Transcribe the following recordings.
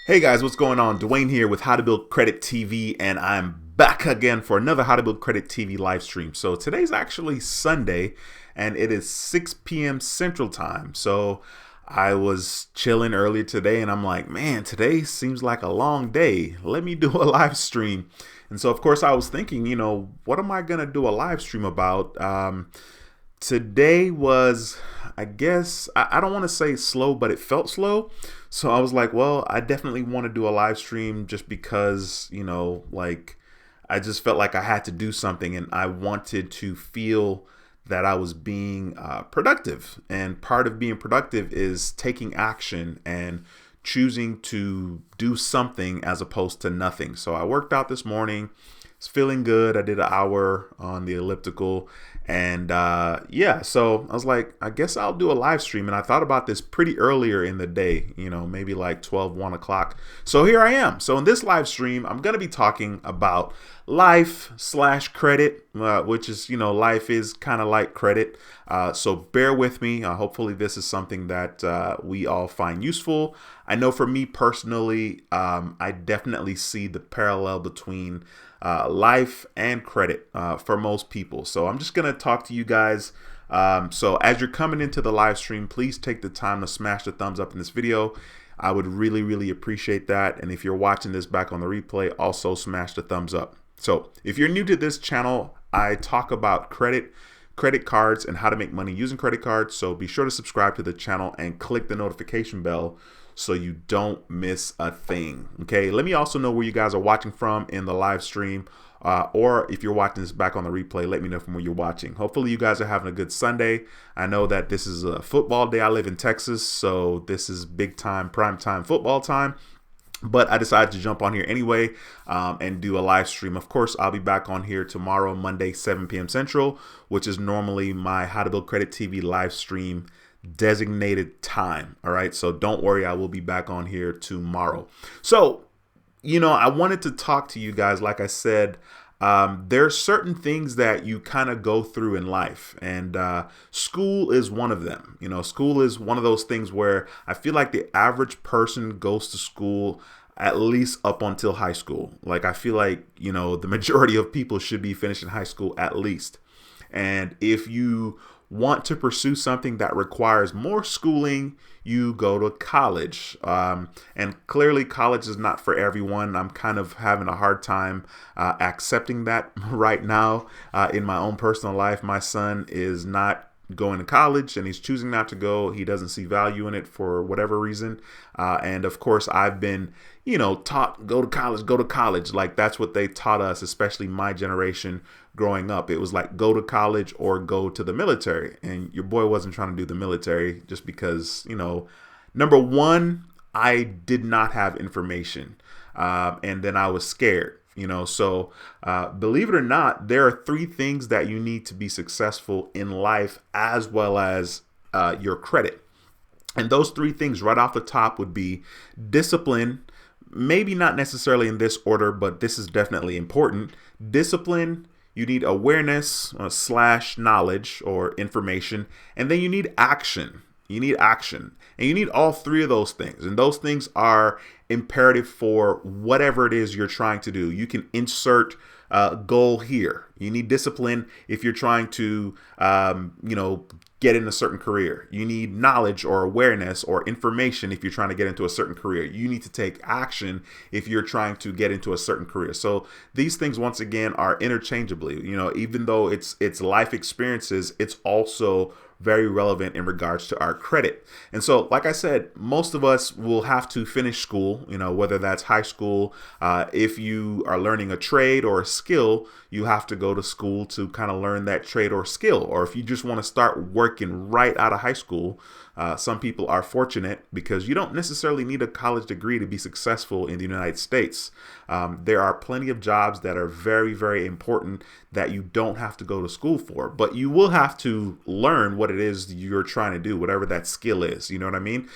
Hey guys, what's going on? Dwayne here with How to Build Credit TV, and I'm back again for another How to Build Credit TV live stream. So today's actually Sunday, and it is 6 p.m. Central Time. So I was chilling earlier today, and I'm like, man, today seems like a long day. Let me do a live stream. And so, of course, I was thinking, what am I gonna do a live stream about? Today was, I guess, I don't want to say slow, but it felt slow. So I was like, well, I definitely want to do a live stream just because, I just felt like I had to do something and I wanted to feel that I was being productive. And part of being productive is taking action and choosing to do something as opposed to nothing. So I worked out this morning. It's feeling good. I did an hour on the elliptical, and so I was like, I guess I'll do a live stream. And I thought about this pretty earlier in the day, maybe like 1 o'clock. So here I am. So in this live stream, I'm going to be talking about life/credit, which is, life is kind of like credit. So bear with me. Hopefully this is something that we all find useful. I know for me personally, I definitely see the parallel between life and credit for most people. So I'm just going to talk to you guys. So as you're coming into the live stream, please take the time to smash the thumbs up in this video. I would really, really appreciate that. And if you're watching this back on the replay, also smash the thumbs up. So if you're new to this channel, I talk about credit cards, and how to make money using credit cards. So be sure to subscribe to the channel and click the notification bell so you don't miss a thing. Okay, let me also know where you guys are watching from in the live stream, or if you're watching this back on the replay, let me know from where you're watching. Hopefully you guys are having a good Sunday. I know that this is a football day. I live in Texas, so this is big time, prime time football time. But I decided to jump on here anyway and do a live stream. Of course, I'll be back on here tomorrow, Monday, 7 p.m. Central, which is normally my How to Build Credit TV live stream designated time. All right. So don't worry. I will be back on here tomorrow. So, I wanted to talk to you guys. Like I said, there are certain things that you kind of go through in life, and school is one of them. School is one of those things where I feel like the average person goes to school at least up until high school. Like I feel like, the majority of people should be finishing high school at least. And if you want to pursue something that requires more schooling, you go to college. And clearly college is not for everyone. I'm kind of having a hard time accepting that right now in my own personal life. My son is not going to college and he's choosing not to go. He doesn't see value in it for whatever reason. And of course, I've been, taught go to college. Like that's what they taught us, especially my generation growing up. It was like go to college or go to the military. And your boy wasn't trying to do the military just because, number one, I did not have information. And then I was scared. So believe it or not, there are 3 things that you need to be successful in life as well as your credit. And those 3 things right off the top would be discipline. Maybe not necessarily in this order, but this is definitely important. Discipline, you need awareness / knowledge or information, and then you need action. You need action. And you need all 3 of those things. And those things are imperative for whatever it is you're trying to do. You can insert goal here. You need discipline if you're trying to, get in a certain career. You need knowledge or awareness or information if you're trying to get into a certain career. You need to take action if you're trying to get into a certain career. So these things, once again, are interchangeably, even though it's life experiences, it's also very relevant in regards to our credit. And so, like I said, most of us will have to finish school, whether that's high school. If you are learning a trade or a skill, you have to go to school to kind of learn that trade or skill. Or if you just want to start working right out of high school, some people are fortunate because you don't necessarily need a college degree to be successful in the United States. There are plenty of jobs that are very, very important that you don't have to go to school for, but you will have to learn what it is you're trying to do, whatever that skill is. You know what I mean?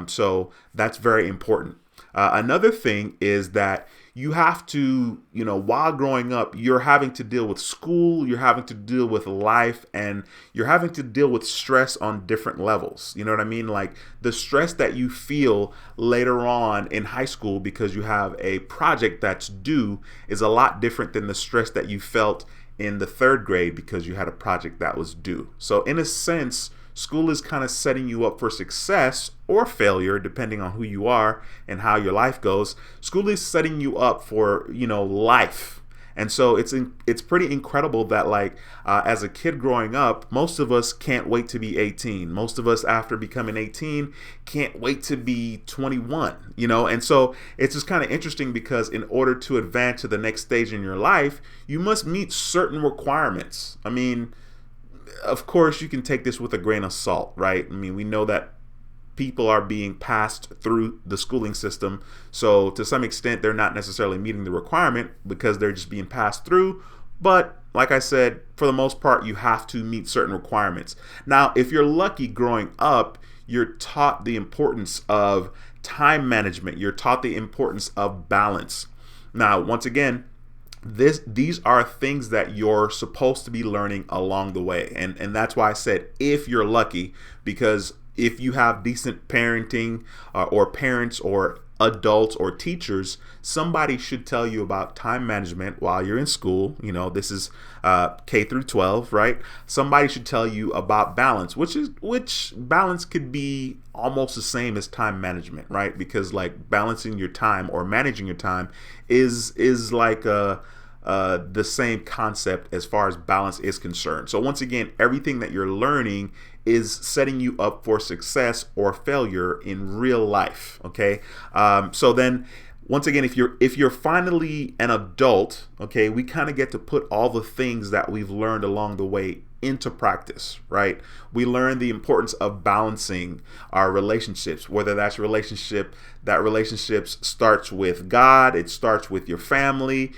So that's very important. Another thing is that you have to, while growing up, you're having to deal with school, you're having to deal with life, and you're having to deal with stress on different levels. You know what I mean? Like the stress that you feel later on in high school because you have a project that's due is a lot different than the stress that you felt in the third grade because you had a project that was due. So in a sense, school is kind of setting you up for success or failure, depending on who you are and how your life goes. School is setting you up for, life. And so it's pretty incredible that as a kid growing up, most of us can't wait to be 18. Most of us after becoming 18 can't wait to be 21, and so it's just kind of interesting because in order to advance to the next stage in your life, you must meet certain requirements. I mean, of course, you can take this with a grain of salt, right? I mean, we know that people are being passed through the schooling system. So to some extent, they're not necessarily meeting the requirement because they're just being passed through. But like I said, for the most part, you have to meet certain requirements. Now, if you're lucky growing up, you're taught the importance of time management. You're taught the importance of balance. Now, once again, these are things that you're supposed to be learning along the way. And that's why I said if you're lucky, because if you have decent parenting or parents or adults or teachers, somebody should tell you about time management while you're in school. This is K through 12, right? Somebody should tell you about balance, which balance could be almost the same as time management, right? Because like balancing your time or managing your time is like the same concept as far as balance is concerned. So once again, everything that you're learning is setting you up for success or failure in real life. Okay. So then once again, if you're finally an adult, okay, we kind of get to put all the things that we've learned along the way into practice, right? We learn the importance of balancing our relationships, whether that's relationships starts with God, it starts with your family,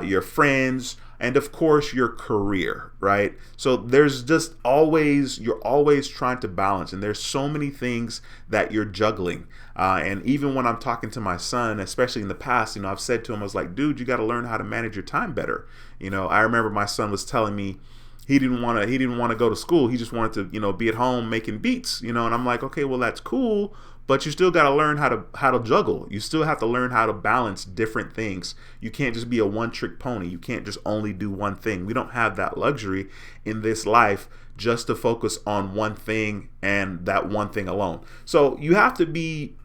your friends, and of course your career, right? So there's just you're always trying to balance, and there's so many things that you're juggling. And even when I'm talking to my son, especially in the past, I've said to him, I was like, dude, you got to learn how to manage your time better. I remember my son was telling me he didn't want to go to school. He just wanted to, be at home making beats, and I'm like, okay, well, that's cool, but you still got to learn how to juggle. You still have to learn how to balance different things. You can't just be a one-trick pony. You can't just only do one thing. We don't have that luxury in this life just to focus on one thing and that one thing alone. So you have to be,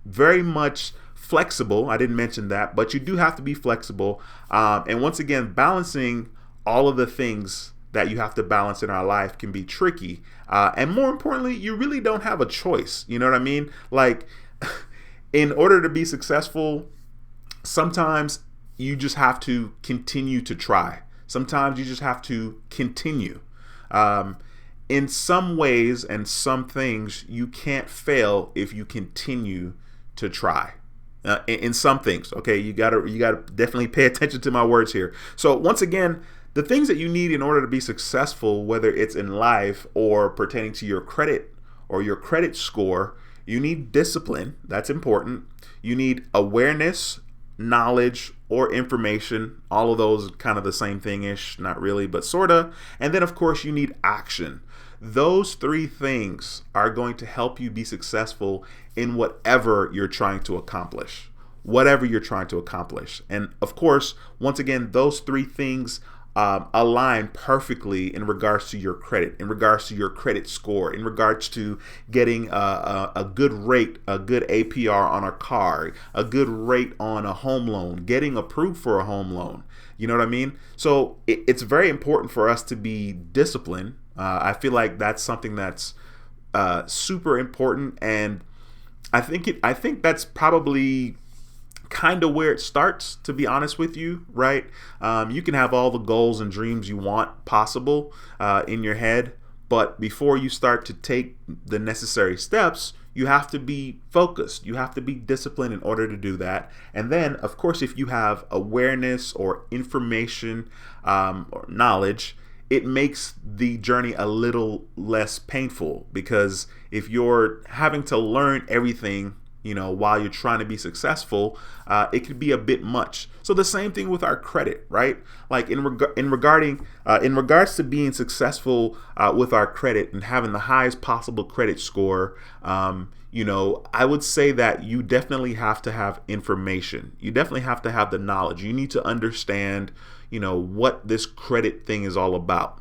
very much flexible. I didn't mention that, but you do have to be flexible. And once again, balancing all of the things that you have to balance in our life can be tricky. And more importantly, you really don't have a choice. You know what I mean? Like, in order to be successful, sometimes you just have to continue to try. Sometimes you just have to continue. In some ways and some things, you can't fail if you continue to try. In some things, okay, you gotta definitely pay attention to my words here. So once again, the things that you need in order to be successful, whether it's in life or pertaining to your credit or your credit score, you need discipline. That's important. You need awareness, knowledge, or information. All of those kind of the same thing-ish, not really, but sorta. And then of course you need action. Those three things are going to help you be successful in whatever you're trying to accomplish. Whatever you're trying to accomplish. And of course, once again, those three things align perfectly in regards to your credit, in regards to your credit score, in regards to getting a good rate, a good APR on a car, a good rate on a home loan, getting approved for a home loan. You know what I mean? So it's very important for us to be disciplined. I feel like that's something that's super important, and I think that's probably kind of where it starts, to be honest with you, right? You can have all the goals and dreams you want possible in your head, but before you start to take the necessary steps, you have to be focused. You have to be disciplined in order to do that. And then, of course, if you have awareness or information or knowledge, it makes the journey a little less painful, because if you're having to learn everything while you're trying to be successful, it could be a bit much. So the same thing with our credit, right? Like in regards to being successful with our credit and having the highest possible credit score, I would say that you definitely have to have information. You definitely have to have the knowledge. You need to understand, what this credit thing is all about.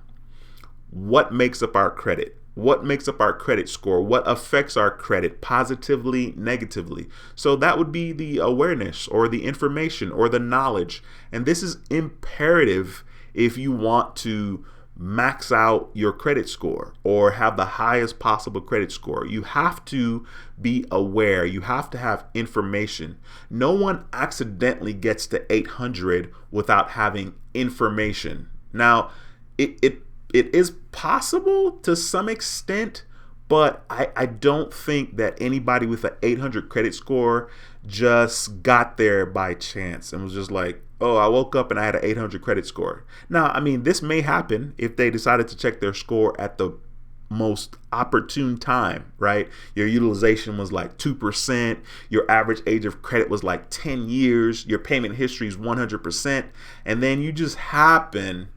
What makes up our credit? What makes up our credit score? What affects our credit positively, negatively? So that would be the awareness or the information or the knowledge. And this is imperative if you want to max out your credit score or have the highest possible credit score. You have to be aware. You have to have information. No one accidentally gets to 800 without having information. Now, it is possible to some extent, but I don't think that anybody with an 800 credit score just got there by chance and was just like, oh, I woke up and I had an 800 credit score. Now, I mean, this may happen if they decided to check their score at the most opportune time, right? Your utilization was like 2%. Your average age of credit was like 10 years. Your payment history is 100%. And then you just happen,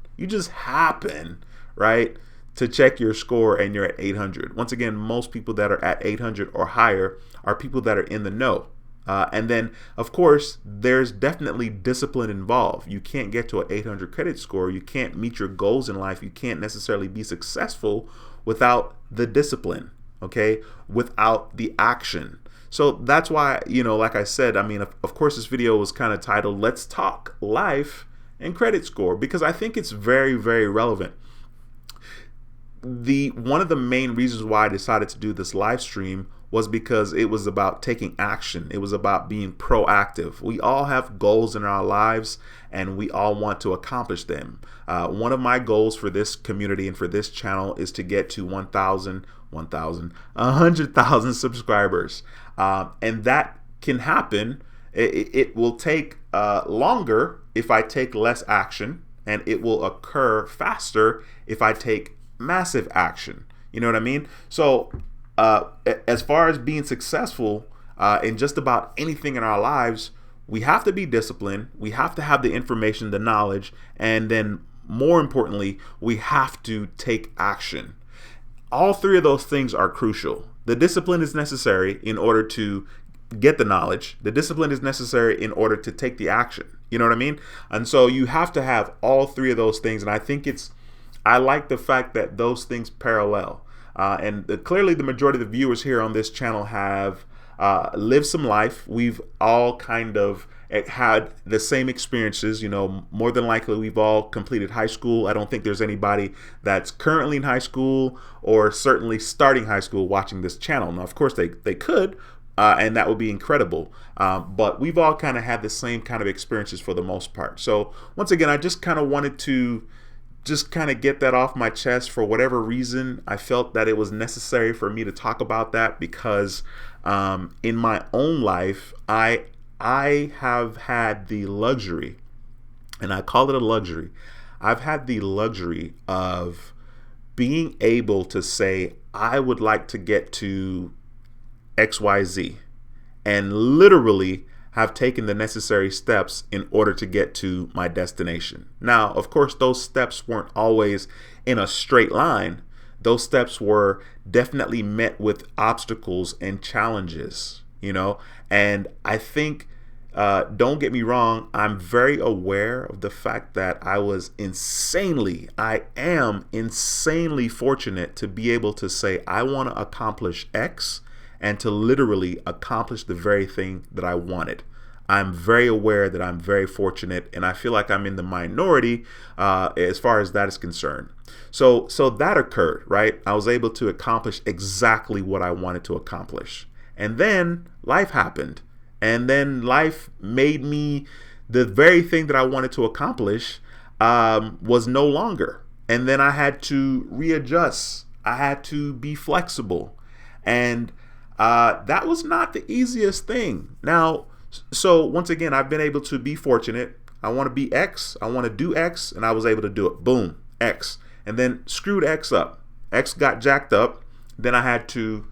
right, to check your score and you're at 800. Once again, most people that are at 800 or higher are people that are in the know. And then, of course, there's definitely discipline involved. You can't get to an 800 credit score. You can't meet your goals in life. You can't necessarily be successful without the discipline, okay, without the action. So that's why, like I said, I mean, of course, this video was kind of titled, Let's Talk Life and Credit Score, because I think it's very, very relevant. One of the main reasons why I decided to do this live stream was because it was about taking action. It was about being proactive. We all have goals in our lives and we all want to accomplish them. One of my goals for this community and for this channel is to get to 100,000 subscribers. And that can happen. It will take longer if I take less action, and it will occur faster if I take massive action. You know what I mean? So as far as being successful in just about anything in our lives, we have to be disciplined. We have to have the information, the knowledge, and then more importantly, we have to take action. All three of those things are crucial. The discipline is necessary in order to get the knowledge. The discipline is necessary in order to take the action. You know what I mean? And so you have to have all three of those things. And I think I like the fact that those things parallel. Clearly the majority of the viewers here on this channel have lived some life. We've all kind of had the same experiences. More than likely we've all completed high school. I don't think there's anybody that's currently in high school or certainly starting high school watching this channel. Now, of course, they could, and that would be incredible. But we've all kind of had the same kind of experiences for the most part. So once again, I just kind of wanted to get that off my chest. For whatever reason, I felt that it was necessary for me to talk about that because in my own life, I have had the luxury, and I call it a luxury. I've had the luxury of being able to say, I would like to get to XYZ, and literally have taken the necessary steps in order to get to my destination. Now, of course, those steps weren't always in a straight line. Those steps were definitely met with obstacles and challenges, and I think, don't get me wrong, I'm very aware of the fact that I am insanely fortunate to be able to say, I want to accomplish X, and to literally accomplish the very thing that I wanted. I'm very aware that I'm very fortunate, and I feel like I'm in the minority as far as that is concerned. So that occurred, right? I was able to accomplish exactly what I wanted to accomplish. And then life happened. And then life made me the very thing that I wanted to accomplish was no longer. And then I had to readjust. I had to be flexible. And that was not the easiest thing. Now, so once again, I've been able to be fortunate. I want to be X. I want to do X. And I was able to do it. Boom, X. And then screwed X up. X got jacked up. Then I had to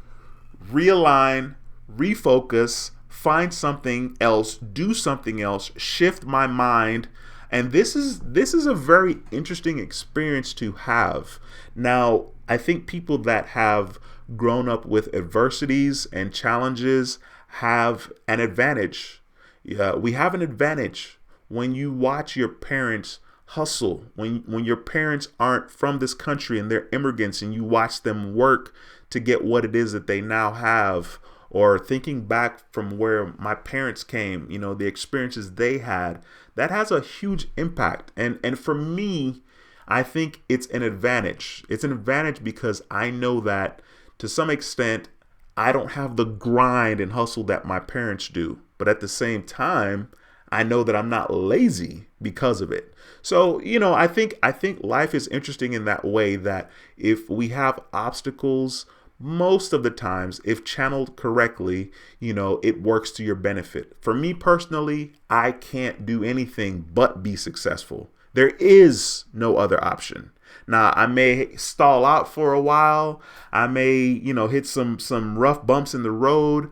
realign, refocus, find something else, do something else, shift my mind. And this is a very interesting experience to have. Now, I think people that have grown up with adversities and challenges have an advantage. We have an advantage when you watch your parents hustle, when your parents aren't from this country and they're immigrants, and you watch them work to get what it is that they now have. Or thinking back from where my parents came, the experiences they had, that has a huge impact. And for me, I think it's an advantage. It's an advantage because I know that to some extent, I don't have the grind and hustle that my parents do. But at the same time, I know that I'm not lazy because of it. So, I think life is interesting in that way, that if we have obstacles, most of the times, if channeled correctly, it works to your benefit. For me personally, I can't do anything but be successful. There is no other option. Now, I may stall out for a while. I may, hit some rough bumps in the road.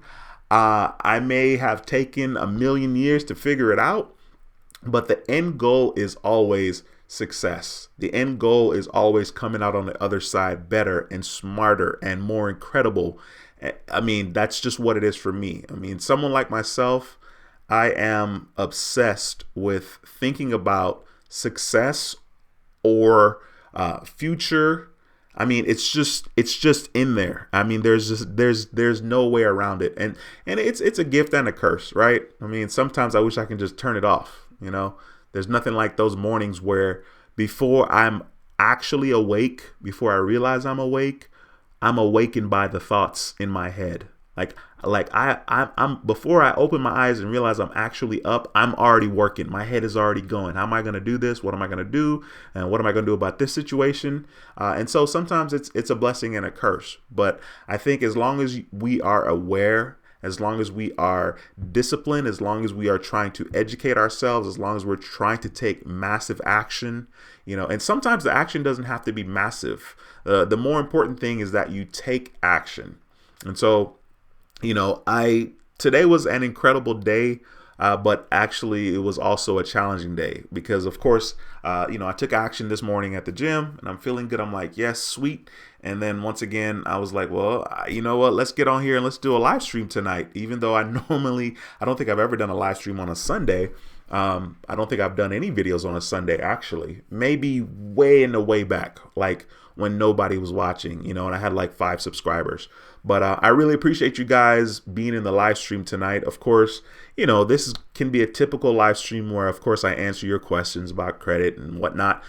I may have taken a million years to figure it out, but the end goal is always success. The end goal is always coming out on the other side better and smarter and more incredible. I mean, that's just what it is for me. I mean, someone like myself, I am obsessed with thinking about success or future. I mean, it's just in there. I mean, there's no way around it. And it's a gift and a curse, right? I mean, sometimes I wish I can just turn it off, There's nothing like those mornings where before I'm actually awake, before I realize I'm awakened by the thoughts in my head. I'm before I open my eyes and realize I'm actually up, I'm already working. My head is already going. How am I going to do this? What am I going to do? And what am I going to do about this situation? And so sometimes it's a blessing and a curse. But I think as long as we are aware, as long as we are disciplined, as long as we are trying to educate ourselves, as long as we're trying to take massive action, and sometimes the action doesn't have to be massive. The more important thing is that you take action. And so, today was an incredible day, but actually it was also a challenging day because, of course, I took action this morning at the gym and I'm feeling good. I'm like, yes, sweet. And then once again, I was like, well, you know what? Let's get on here and let's do a live stream tonight. Even though I don't think I've ever done a live stream on a Sunday. I don't think I've done any videos on a Sunday, actually. Maybe way back, like when nobody was watching, and I had like 5 subscribers. But I really appreciate you guys being in the live stream tonight. Of course, this can be a typical live stream where, of course, I answer your questions about credit and whatnot.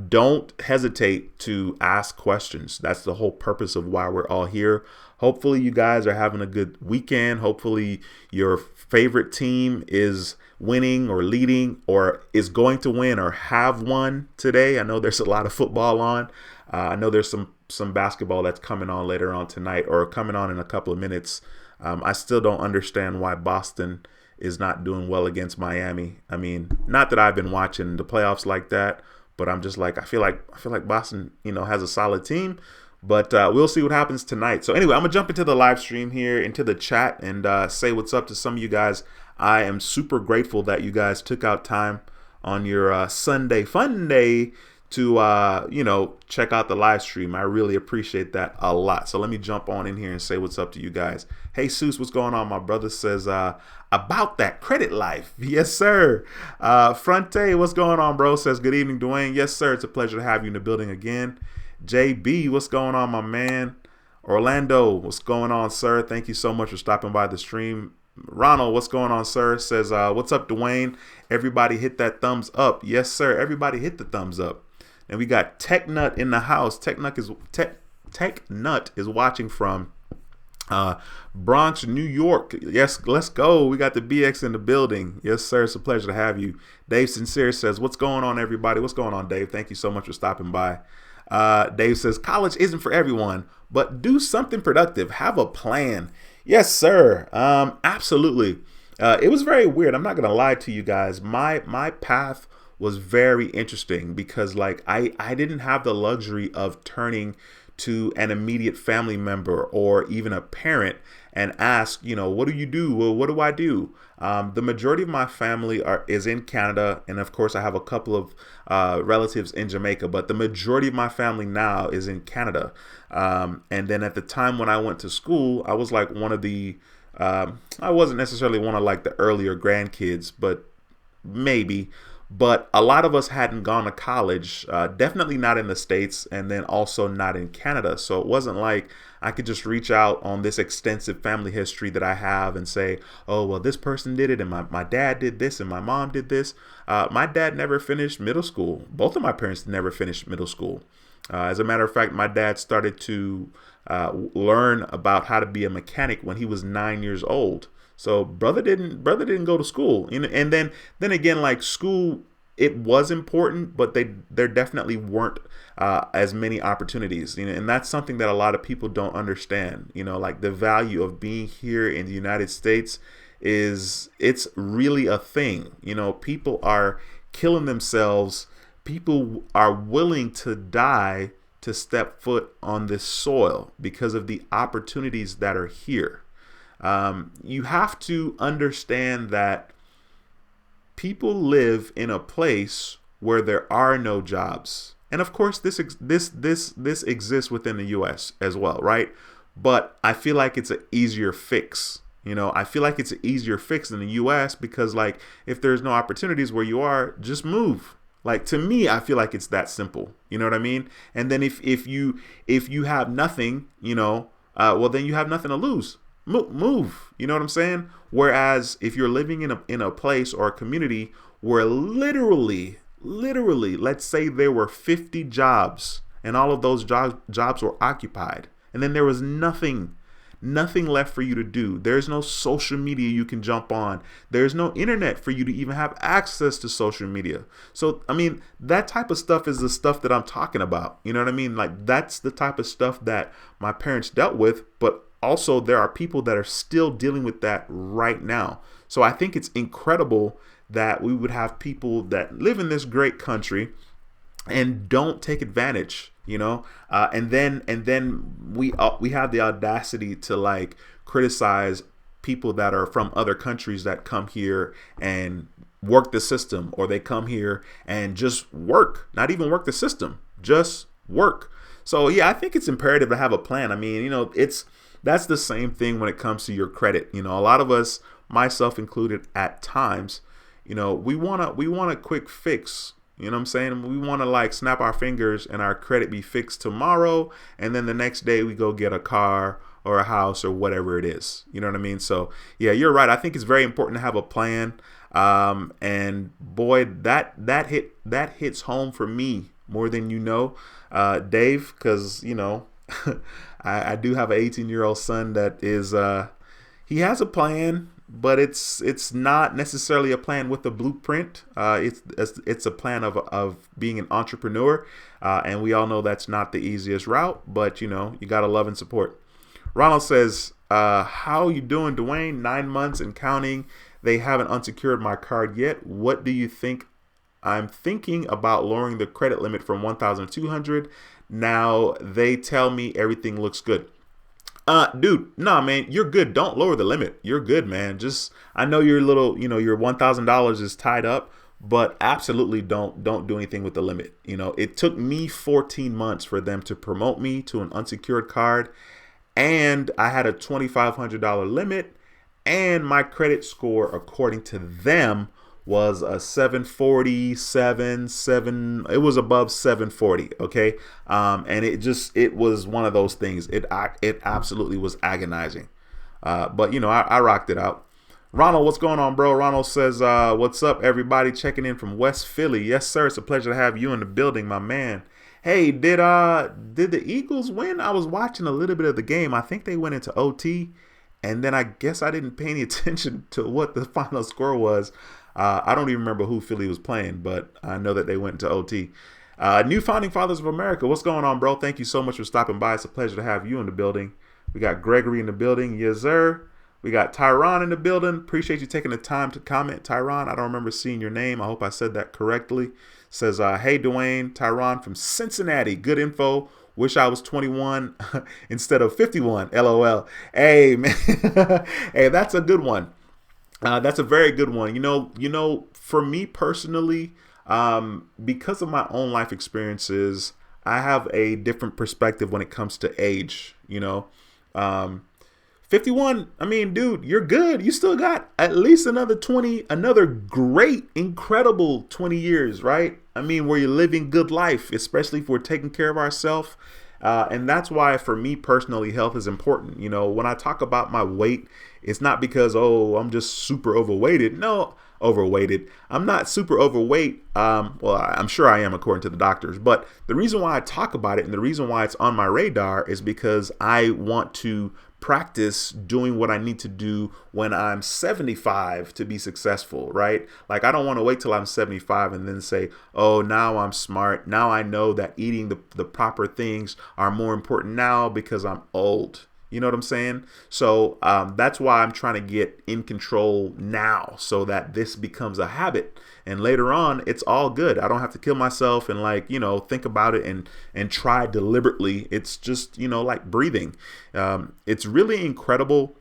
Don't hesitate to ask questions. That's the whole purpose of why we're all here. Hopefully you guys are having a good weekend. Hopefully your favorite team is winning or leading or is going to win or have won today. I know there's a lot of football on. I know there's some basketball that's coming on later on tonight or coming on in a couple of minutes. I still don't understand why Boston is not doing well against Miami. I mean, not that I've been watching the playoffs like that, but I'm just like, I feel like Boston, has a solid team, but we'll see what happens tonight. So anyway, I'm gonna jump into the live stream here, into the chat, and say what's up to some of you guys. I am super grateful that you guys took out time on your Sunday fun day to check out the live stream. I really appreciate that a lot. So let me jump on in here and say what's up to you guys. Hey Seuss, what's going on? My brother says about that credit life. Yes, sir. Fronte, what's going on, bro? Says good evening, Dwayne. Yes, sir. It's a pleasure to have you in the building again. JB, what's going on, my man? Orlando, what's going on, sir? Thank you so much for stopping by the stream. Ronald, what's going on, sir? Says what's up, Dwayne? Everybody hit that thumbs up. Yes, sir. Everybody hit the thumbs up. And we got Tech Nut in the house. Tech Nut is watching from Bronx, New York. Yes, let's go. We got the BX in the building. Yes, sir. It's a pleasure to have you. Dave Sincere says, what's going on, everybody? What's going on, Dave? Thank you so much for stopping by. Dave says, college isn't for everyone, but do something productive. Have a plan. Yes, sir. Absolutely. It was very weird. I'm not going to lie to you guys. My path was very interesting because like I didn't have the luxury of turning to an immediate family member or even a parent and ask, what do you do? Well, what do I do? The majority of my family is in Canada. And of course, I have a couple of relatives in Jamaica, but the majority of my family now is in Canada. And then at the time when I went to school, I was like one of the, I wasn't necessarily one of like the earlier grandkids, but maybe. But a lot of us hadn't gone to college, definitely not in the States, and then also not in Canada. So it wasn't like I could just reach out on this extensive family history that I have and say, oh, well, this person did it, and my dad did this, and my mom did this. My dad never finished middle school. Both of my parents never finished middle school. As a matter of fact, my dad started to learn about how to be a mechanic when he was 9 years old. So brother didn't go to school, and then again, like school, it was important, but there definitely weren't as many opportunities, and that's something that a lot of people don't understand. Like the value of being here in the United States it's really a thing. People are killing themselves. People are willing to die to step foot on this soil because of the opportunities that are here. You have to understand that people live in a place where there are no jobs, and of course, this exists within the U.S. as well, right? But I feel like it's an easier fix. I feel like it's an easier fix in the U.S. because, like, if there's no opportunities where you are, just move. Like, to me, I feel like it's that simple. You know what I mean? And then if you have nothing, well, then you have nothing to lose. Move. You know what I'm saying? Whereas if you're living in a place or a community where literally, let's say there were 50 jobs and all of those jobs were occupied, and then there was nothing left for you to do. There's no social media you can jump on. There's no internet for you to even have access to social media. So, I mean, that type of stuff is the stuff that I'm talking about. You know what I mean? Like, that's the type of stuff that my parents dealt with, but also there are people that are still dealing with that right now. So I think it's incredible that we would have people that live in this great country and don't take advantage, and then we have the audacity to like criticize people that are from other countries that come here and work the system, or they come here and just work, not even work the system, just work. So yeah, I think it's imperative to have a plan. I mean, that's the same thing when it comes to your credit. A lot of us, myself included, at times, we want a quick fix. You know what I'm saying? We want to like snap our fingers and our credit be fixed tomorrow, and then the next day we go get a car or a house or whatever it is. You know what I mean? So yeah, you're right. I think it's very important to have a plan. And boy, that hits home for me more than Dave, because I do have an 18-year-old son that is he has a plan, but it's not necessarily a plan with a blueprint. It's a plan of being an entrepreneur, and we all know that's not the easiest route, but you gotta love and support. Ronald says, how you doing, Dwayne? 9 months and counting. They haven't unsecured my card yet. What do you think? I'm thinking about lowering the credit limit from 1,200. Now they tell me everything looks good. Dude, nah, man, you're good. Don't lower the limit. You're good, man. I know your little, your $1,000 is tied up, but absolutely don't do anything with the limit. It took me 14 months for them to promote me to an unsecured card, and I had a $2,500 limit, and my credit score, according to them, was a 740, it was above 740. Okay. And it was one of those things. It absolutely was agonizing. But I rocked it out. Ronald, what's going on, bro? Ronald says, what's up, everybody? Checking in from West Philly. Yes, sir. It's a pleasure to have you in the building, my man. Hey, did the Eagles win? I was watching a little bit of the game. I think they went into OT, and then I guess I didn't pay any attention to what the final score was. I don't even remember who Philly was playing, but I know that they went to OT. New Founding Fathers of America. What's going on, bro? Thank you so much for stopping by. It's a pleasure to have you in the building. We got Gregory in the building. Yes, sir. We got Tyron in the building. Appreciate you taking the time to comment, Tyron. I don't remember seeing your name. I hope I said that correctly. Says, hey, Dwayne. Tyron from Cincinnati. Good info. Wish I was 21 instead of 51. LOL. Hey, man. Hey, that's a good one. That's a very good one. For me personally, because of my own life experiences, I have a different perspective when it comes to age. 51, I mean, dude, you're good. You still got at least another 20, another great, incredible 20 years, right? I mean, where you're living good life, especially if we're taking care of ourselves. And that's why, for me personally, health is important. When I talk about my weight, it's not because, oh, I'm just super overweighted. No, overweighted. I'm not super overweight. Well, I'm sure I am according to the doctors. But the reason why I talk about it and the reason why it's on my radar is because I want to practice doing what I need to do when I'm 75 to be successful, right? Like, I don't want to wait till I'm 75 and then say, oh, now I'm smart. Now I know that eating the proper things are more important now because I'm old. You know what I'm saying? So that's why I'm trying to get in control now so that this becomes a habit. And later on, it's all good. I don't have to kill myself and think about it and try deliberately. It's just, like breathing. It's really incredible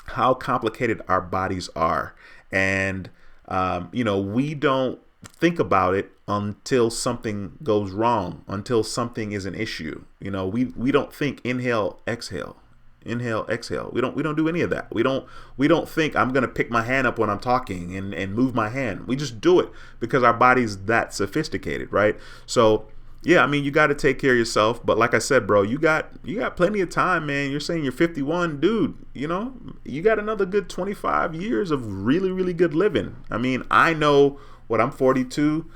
how complicated our bodies are. And, we don't think about it until something goes wrong, until something is an issue. We don't think inhale, exhale. Inhale, exhale. We don't do any of that. We don't think I'm gonna pick my hand up when I'm talking and move my hand. We just do it because our body's that sophisticated, right? So yeah, I mean, you got to take care of yourself. But like I said, bro, you got plenty of time, man. You're saying you're 51, dude. You got another good 25 years of really, really good living. I mean, I know what I'm 42.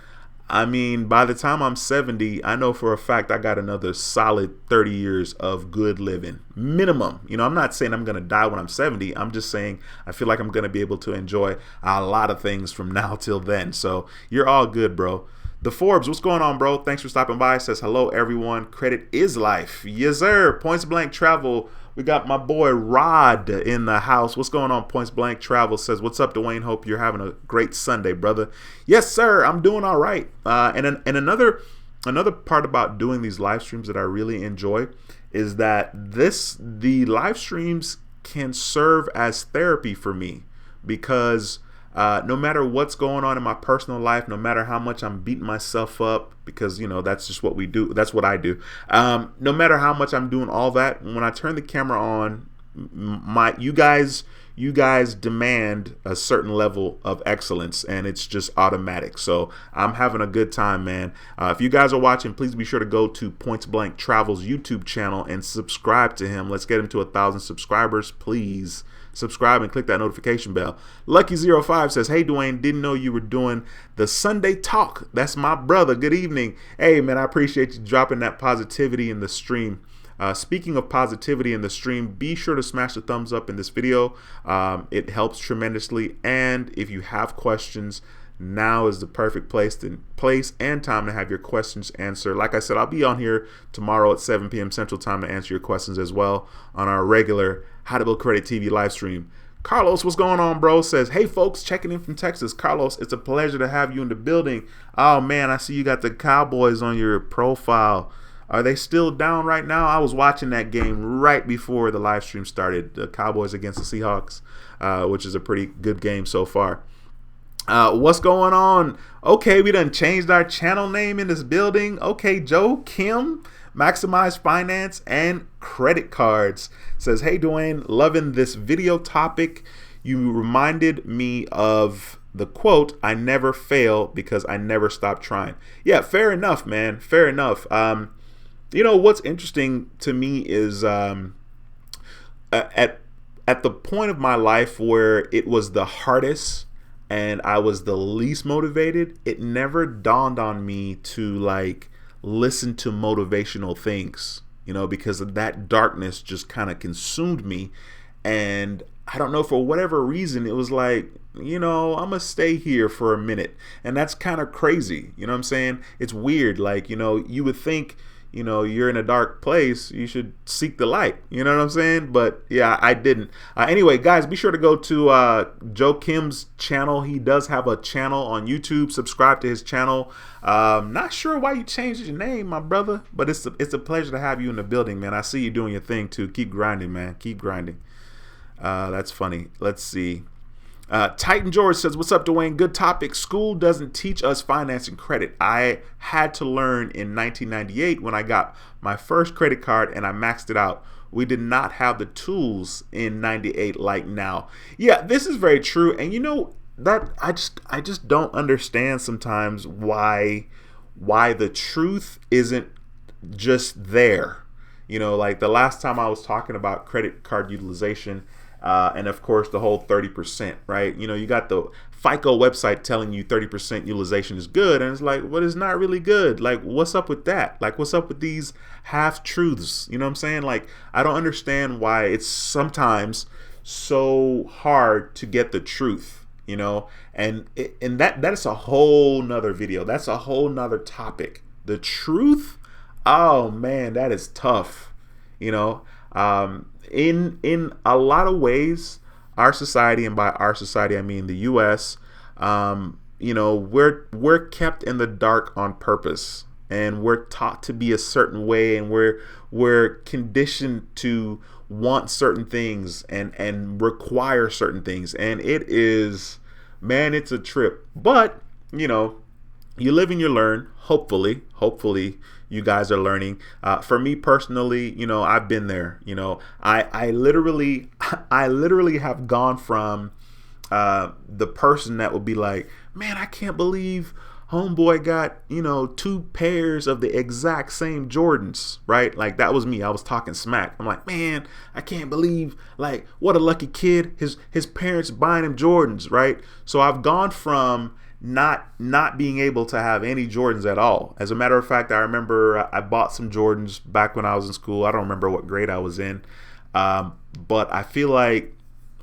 I mean, by the time I'm 70, I know for a fact I got another solid 30 years of good living minimum. I'm not saying I'm going to die when I'm 70. I'm just saying I feel like I'm going to be able to enjoy a lot of things from now till then. So you're all good, bro. The Forbes, what's going on, bro? Thanks for stopping by. Says, hello, everyone. Credit is life. Yes, sir. Points Blank Travel. We got my boy Rod in the house. What's going on? Points Blank Travel says, what's up, Dwayne? Hope you're having a great Sunday, brother. Yes, sir. I'm doing all right. And another part about doing these live streams that I really enjoy is that the live streams can serve as therapy for me because no matter what's going on in my personal life, no matter how much I'm beating myself up, because that's just what we do. That's what I do. No matter how much I'm doing all that, when I turn the camera on, you guys demand a certain level of excellence, and it's just automatic. So I'm having a good time, man. If you guys are watching, please be sure to go to Points Blank Travel's YouTube channel and subscribe to him. Let's get him to 1,000 subscribers, please. Subscribe and click that notification bell. Lucky05 says, hey, Dwayne, didn't know you were doing the Sunday talk. That's my brother. Good evening. Hey, man, I appreciate you dropping that positivity in the stream. Speaking of positivity in the stream, be sure to smash the thumbs up in this video. It helps tremendously. And if you have questions, now is the perfect place and time to have your questions answered. Like I said, I'll be on here tomorrow at 7 p.m. Central Time to answer your questions as well on our regular How to Build Credit TV live stream. Carlos, what's going on, bro? Says, hey, folks, checking in from Texas. Carlos, it's a pleasure to have you in the building. Oh, man, I see you got the Cowboys on your profile. Are they still down right now? I was watching that game right before the live stream started. The Cowboys against the Seahawks, which is a pretty good game so far. What's going on? Okay, we done changed our channel name in this building. Okay, Joe Kim, Maximize Finance and Credit Cards says, hey, Dwayne, loving this video topic. You reminded me of the quote, I never fail because I never stop trying. Yeah, fair enough, man. Fair enough. What's interesting to me is at the point of my life where it was the hardest and I was the least motivated, it never dawned on me to listen to motivational things, because of that darkness just kind of consumed me. And I don't know, for whatever reason, it was like, I'm gonna stay here for a minute. And that's kind of crazy. You know what I'm saying? It's weird. You would think, you're in a dark place, you should seek the light. You know what I'm saying? But yeah, I didn't. Anyway, guys, be sure to go to Joe Kim's channel. He does have a channel on YouTube. Subscribe to his channel. Not sure why you changed your name, my brother, but it's a pleasure to have you in the building, man. I see you doing your thing too. Keep grinding, man. Keep grinding. That's funny. Let's see. Titan George says, "What's up, Dwayne? Good topic. School doesn't teach us finance and credit. I had to learn in 1998 when I got my first credit card and I maxed it out. We did not have the tools in 98 like now." Yeah, this is very true. And that I just don't understand sometimes why the truth isn't just there. Like the last time I was talking about credit card utilization, and of course the whole 30%, right? You got the FICO website telling you 30% utilization is good, and it's like, well, it's not really good. Like, what's up with that? Like, what's up with these half truths? You know what I'm saying? Like, I don't understand why it's sometimes so hard to get the truth. And that is a whole nother video. That's a whole nother topic. The truth, oh man, that is tough. In a lot of ways, our society, and by our society I mean the U.S., we're kept in the dark on purpose, and we're taught to be a certain way, and we're conditioned to want certain things and require certain things, and it is, man, it's a trip. But you live and you learn. Hopefully you guys are learning. For me personally, I've been there. I literally have gone from the person that would be like, man, I can't believe homeboy got 2 pairs of the exact same Jordans, right? Like, that was me. I was talking smack. I'm like, man, I can't believe, like, what a lucky kid, his parents buying him Jordans, right? So I've gone from not being able to have any Jordans at all. As a matter of fact, I remember I bought some Jordans back when I was in school. I don't remember what grade I was in, but I feel like,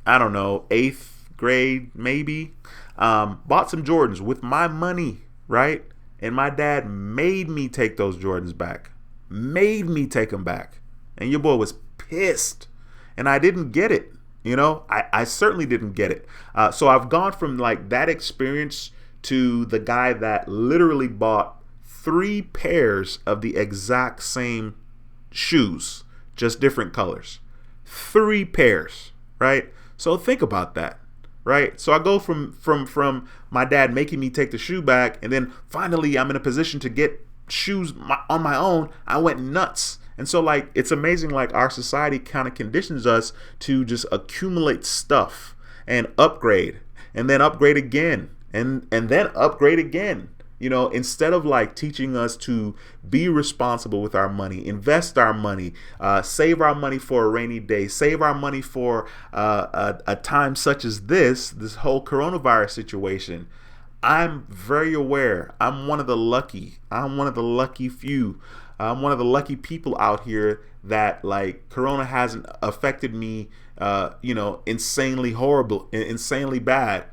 I don't know, 8th grade maybe. Bought some Jordans with my money, right? And my dad made me take those Jordans back. Made me take them back. And your boy was pissed. And I didn't get it. I certainly didn't get it. So I've gone from like that experience to the guy that literally bought 3 pairs of the exact same shoes, just different colors. 3 pairs, right? So think about that. Right. So I go from my dad making me take the shoe back, and then finally I'm in a position to get shoes on my own. I went nuts. And so, like, it's amazing, like, our society kind of conditions us to just accumulate stuff and upgrade, and then upgrade again, and then upgrade again. Instead of like teaching us to be responsible with our money, invest our money, save our money for a rainy day, save our money for a time such as this whole coronavirus situation. I'm very aware. I'm one of the lucky few. I'm one of the lucky people out here that, like, Corona hasn't affected me, insanely horrible, insanely bad.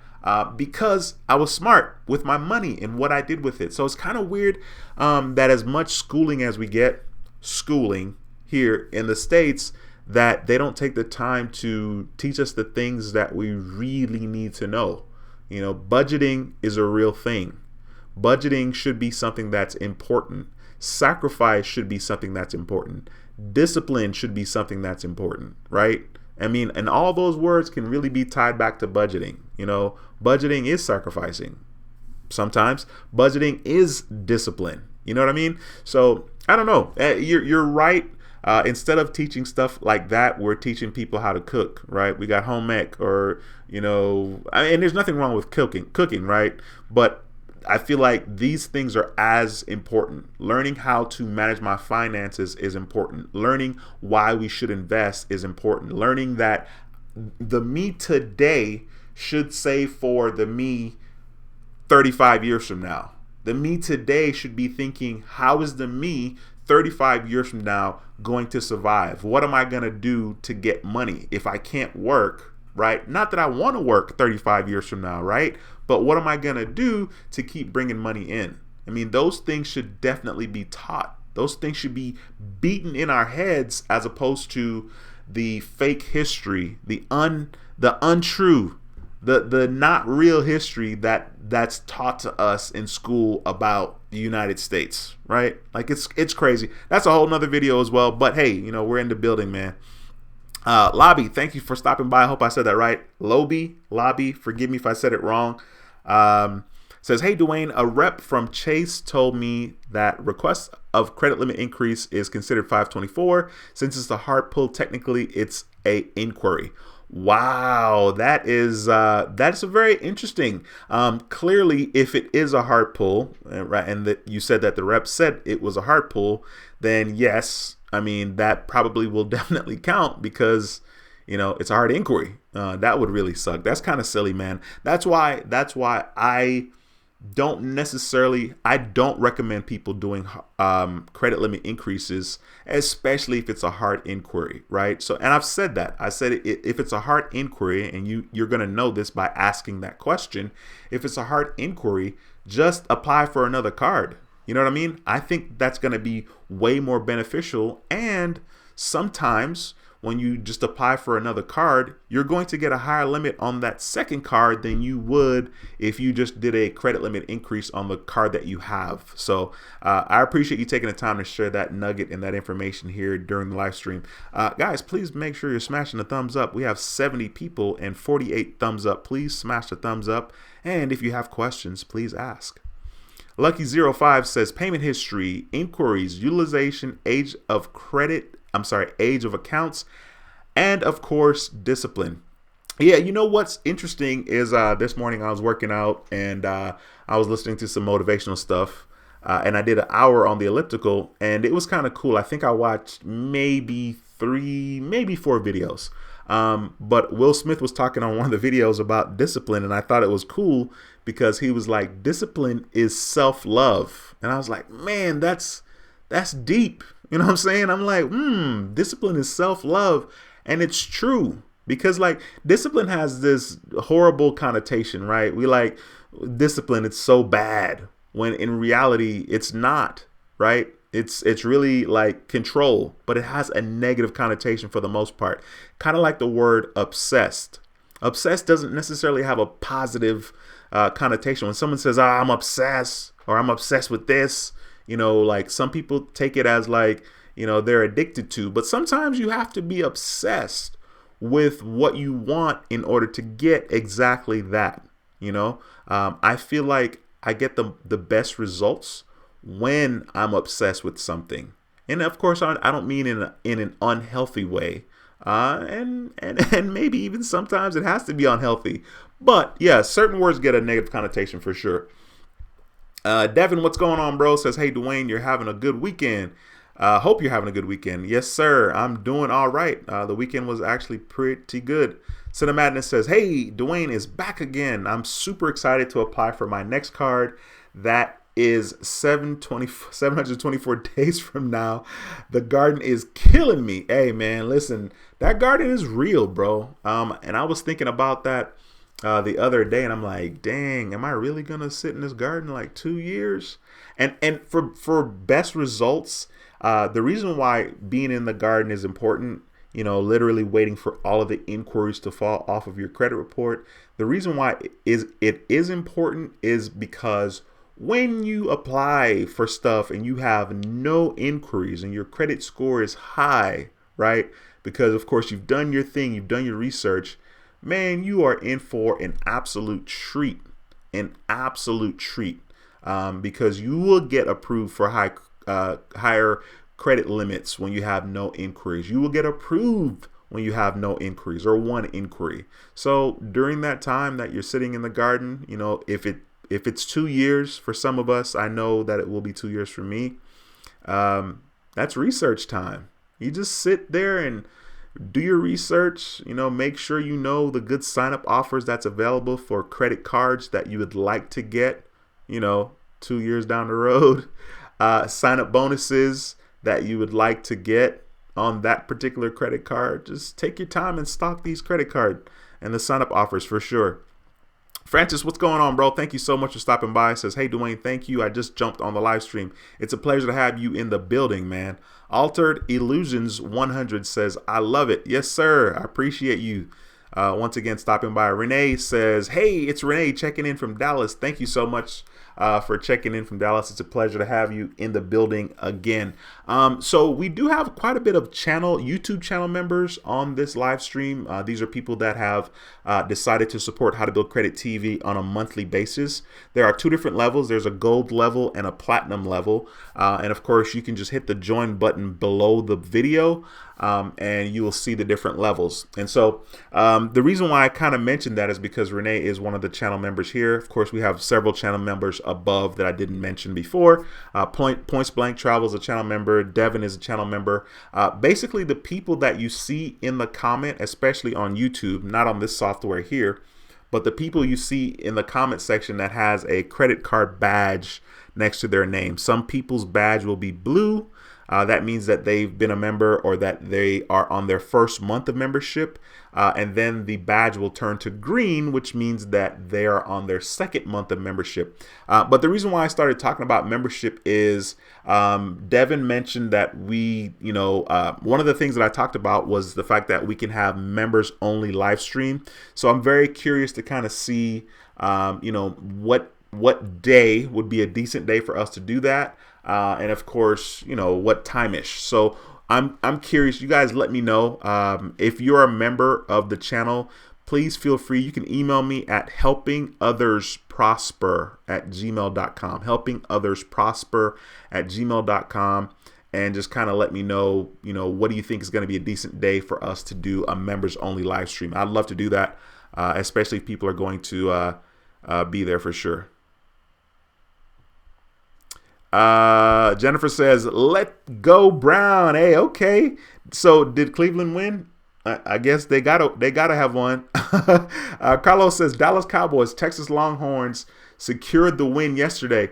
Because I was smart with my money and what I did with it. So it's kind of weird that as much schooling as we get, schooling here in the States, that they don't take the time to teach us the things that we really need to know. Budgeting is a real thing. Budgeting should be something that's important. Sacrifice should be something that's important. Discipline should be something that's important, right? I mean, and all those words can really be tied back to budgeting. Budgeting is sacrificing. Sometimes budgeting is discipline. You know what I mean? So I don't know. You're right. Instead of teaching stuff like that, we're teaching people how to cook, right? We got home ec, or and there's nothing wrong with cooking, right? But I feel like these things are as important. Learning how to manage my finances is important. Learning why we should invest is important. Learning that the me today should save for the me 35 years from now. The me today should be thinking, how is the me 35 years from now going to survive? What am I going to do to get money if I can't work, right? Not that I want to work 35 years from now, right? But what am I going to do to keep bringing money in? I mean, those things should definitely be taught. Those things should be beaten in our heads, as opposed to the fake history, the untrue, the not real history that's taught to us in school about the United States, right? Like it's crazy. That's a whole nother video as well. But hey, we're in the building, man. Lobby, thank you for stopping by. I hope I said that right. Lobby, forgive me if I said it wrong. Says, hey, Dwayne, a rep from Chase told me that request of credit limit increase is considered 524. Since it's a hard pull, technically it's a inquiry. Wow, that's a very interesting. Clearly, if it is a hard pull, right, and that you said that the rep said it was a hard pull, then yes, I mean that probably will definitely count, because it's a hard inquiry. That would really suck. That's kind of silly, man. That's why I don't recommend people doing credit limit increases, especially if it's a hard inquiry, right? So, and I've said that. I said if it's a hard inquiry, and you're going to know this by asking that question. If it's a hard inquiry, just apply for another card. You know what I mean? I think that's going to be way more beneficial. And sometimes when you just apply for another card, you're going to get a higher limit on that second card than you would if you just did a credit limit increase on the card that you have. So I appreciate you taking the time to share that nugget and that information here during the live stream. Guys, please make sure you're smashing the thumbs up. We have 70 people and 48 thumbs up. Please smash the thumbs up. And if you have questions, please ask. Lucky05 says payment history, inquiries, utilization, age of accounts, and of course, discipline. Yeah, what's interesting is this morning I was working out, and I was listening to some motivational stuff, and I did an hour on the elliptical, and it was kind of cool. I think I watched maybe 4 videos. But Will Smith was talking on one of the videos about discipline, and I thought it was cool because he was like, discipline is self-love. And I was like, man, that's deep. You know what I'm saying? I'm like, discipline is self-love. And it's true, because like discipline has this horrible connotation, right? We like discipline, it's so bad, when in reality it's not, right? It's really like control, but it has a negative connotation for the most part. Kind of like the word obsessed. Obsessed doesn't necessarily have a positive connotation. When someone says, I'm obsessed, or I'm obsessed with this, like some people take it as like, they're addicted to. But sometimes you have to be obsessed with what you want in order to get exactly that. I feel like I get the best results when I'm obsessed with something. And of course, I don't mean in an unhealthy way. And maybe even sometimes it has to be unhealthy. But yeah, certain words get a negative connotation for sure. Devin, what's going on, bro? Says, hey, Dwayne, you're having a good weekend. Hope you're having a good weekend. Yes, sir. I'm doing all right. The weekend was actually pretty good. Cinema Madness says, hey, Dwayne is back again. I'm super excited to apply for my next card. That is 724 days from now. The garden is killing me. Hey, man, listen, that garden is real, bro. And I was thinking about that the other day, and I'm like, dang, am I really going to sit in this garden like 2 years? And for best results, the reason why being in the garden is important, literally waiting for all of the inquiries to fall off of your credit report. The reason why it is important is because when you apply for stuff and you have no inquiries and your credit score is high, right? Because of course you've done your thing, you've done your research, man, you are in for an absolute treat, because you will get approved for higher credit limits when you have no inquiries. You will get approved when you have no inquiries or one inquiry. So during that time that you're sitting in the garden, if it's 2 years for some of us, I know that it will be 2 years for me. That's research time. You just sit there and do your research, make sure you know the good sign up offers that's available for credit cards that you would like to get, 2 years down the road, sign up bonuses that you would like to get on that particular credit card. Just take your time and stock these credit card and the sign up offers for sure. Francis, what's going on, bro? Thank you so much for stopping by. Says, hey, Dwayne, thank you. I just jumped on the live stream. It's a pleasure to have you in the building, man. Altered Illusions 100 says, I love it. Yes, sir. I appreciate you. Once again, stopping by. Renee says, hey, it's Renee checking in from Dallas. Thank you so much for checking in from Dallas. It's a pleasure to have you in the building again. So we do have quite a bit of YouTube channel members on this live stream. These are people that have decided to support How to Build Credit TV on a monthly basis. There are two different levels. There's a gold level and a platinum level. And of course, you can just hit the join button below the video. And you will see the different levels. And so the reason why I kind of mentioned that is because Renee is one of the channel members here. Of course, we have several channel members above that I didn't mention before. Points Blank Travel is a channel member. Devin is a channel member. Basically, the people that you see in the comment, especially on YouTube, not on this software here, but the people you see in the comment section that has a credit card badge next to their name. Some people's badge will be blue. That means that they've been a member or that they are on their first month of membership. And then the badge will turn to green, which means that they are on their second month of membership. But the reason why I started talking about membership is Devin mentioned that one of the things that I talked about was the fact that we can have members only live stream. So I'm very curious to kind of see, what day would be a decent day for us to do that. And of course, what time-ish. So I'm curious. You guys let me know. If you're a member of the channel, please feel free. You can email me at helpingothersprosper@gmail.com. helpingothersprosper@gmail.com. And just kind of let me know, what do you think is going to be a decent day for us to do a members only live stream? I'd love to do that, especially if people are going to be there for sure. Jennifer says, let go Brown. Hey, okay. So did Cleveland win? I guess they gotta have one. Carlos says, Dallas Cowboys, Texas Longhorns secured the win yesterday.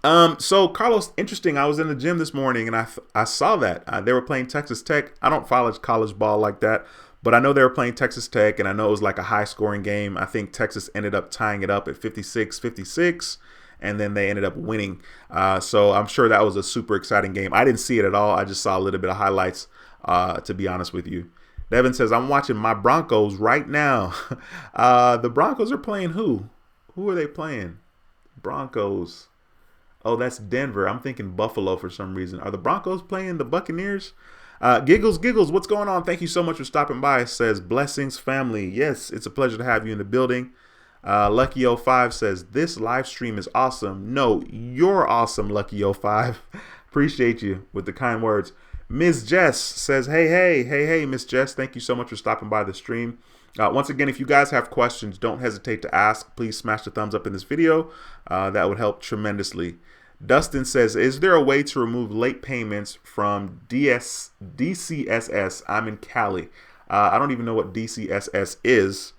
So Carlos, interesting. I was in the gym this morning and I saw that they were playing Texas Tech. I don't follow college ball like that, but I know they were playing Texas Tech, and I know it was like a high scoring game. I think Texas ended up tying it up at 56-56. And then they ended up winning. So I'm sure that was a super exciting game. I didn't see it at all. I just saw a little bit of highlights, to be honest with you. Devin says, I'm watching my Broncos right now. The Broncos are playing who? Who are they playing? Broncos. Oh, that's Denver. I'm thinking Buffalo for some reason. Are the Broncos playing the Buccaneers? Giggles, what's going on? Thank you so much for stopping by. It says, blessings, family. Yes, it's a pleasure to have you in the building. Lucky05 says, this live stream is awesome. No, you're awesome, Lucky05. Appreciate you with the kind words. Ms. Jess says, hey, Miss Jess, thank you so much for stopping by the stream. Once again, if you guys have questions, don't hesitate to ask. Please smash the thumbs up in this video. That would help tremendously. Dustin says, is there a way to remove late payments from DCSS? I'm in Cali. I don't even know what DCSS is.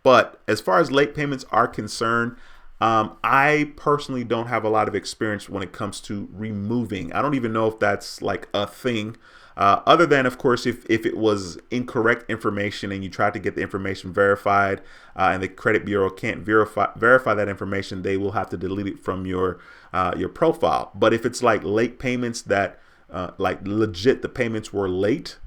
But as far as late payments are concerned, I personally don't have a lot of experience when it comes to removing. I don't even know if that's like a thing. Other than, of course, if it was incorrect information and you tried to get the information verified and the credit bureau can't verify that information, they will have to delete it from your profile. But if it's like late payments that like legit the payments were late,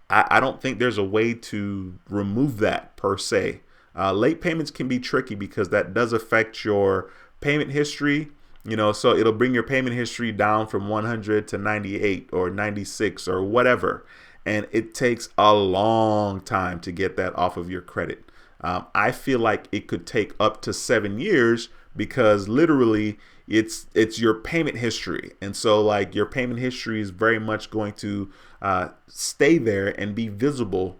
I don't think there's a way to remove that per se. Late payments can be tricky because that does affect your payment history, so it'll bring your payment history down from 100 to 98 or 96 or whatever. And it takes a long time to get that off of your credit. I feel like it could take up to 7 years because literally it's your payment history. And so like your payment history is very much going to stay there and be visible,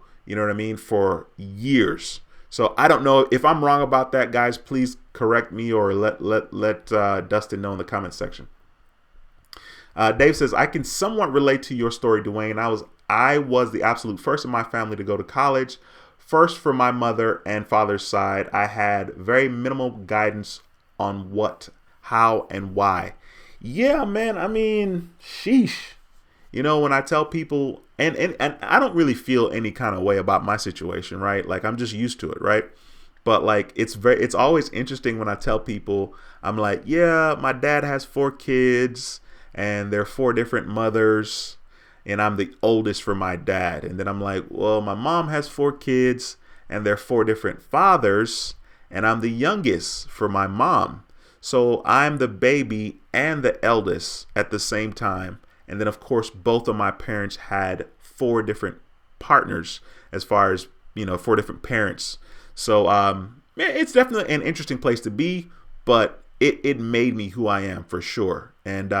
for years. So I don't know if I'm wrong about that, guys. Please correct me or let Dustin know in the comment section. Dave says, I can somewhat relate to your story, Dwayne. I was the absolute first in my family to go to college. First for my mother and father's side. I had very minimal guidance on what, how, and why. Yeah, man. I mean, sheesh. When I tell people, and I don't really feel any kind of way about my situation, right? Like I'm just used to it, right? But like it's always interesting when I tell people, I'm like, yeah, my dad has 4 kids and they're 4 different mothers, and I'm the oldest for my dad. And then I'm like, well, my mom has 4 kids and they're 4 different fathers, and I'm the youngest for my mom. So I'm the baby and the eldest at the same time. And then of course both of my parents had 4 different partners, as far as 4 different parents. So it's definitely an interesting place to be, but it made me who I am for sure. And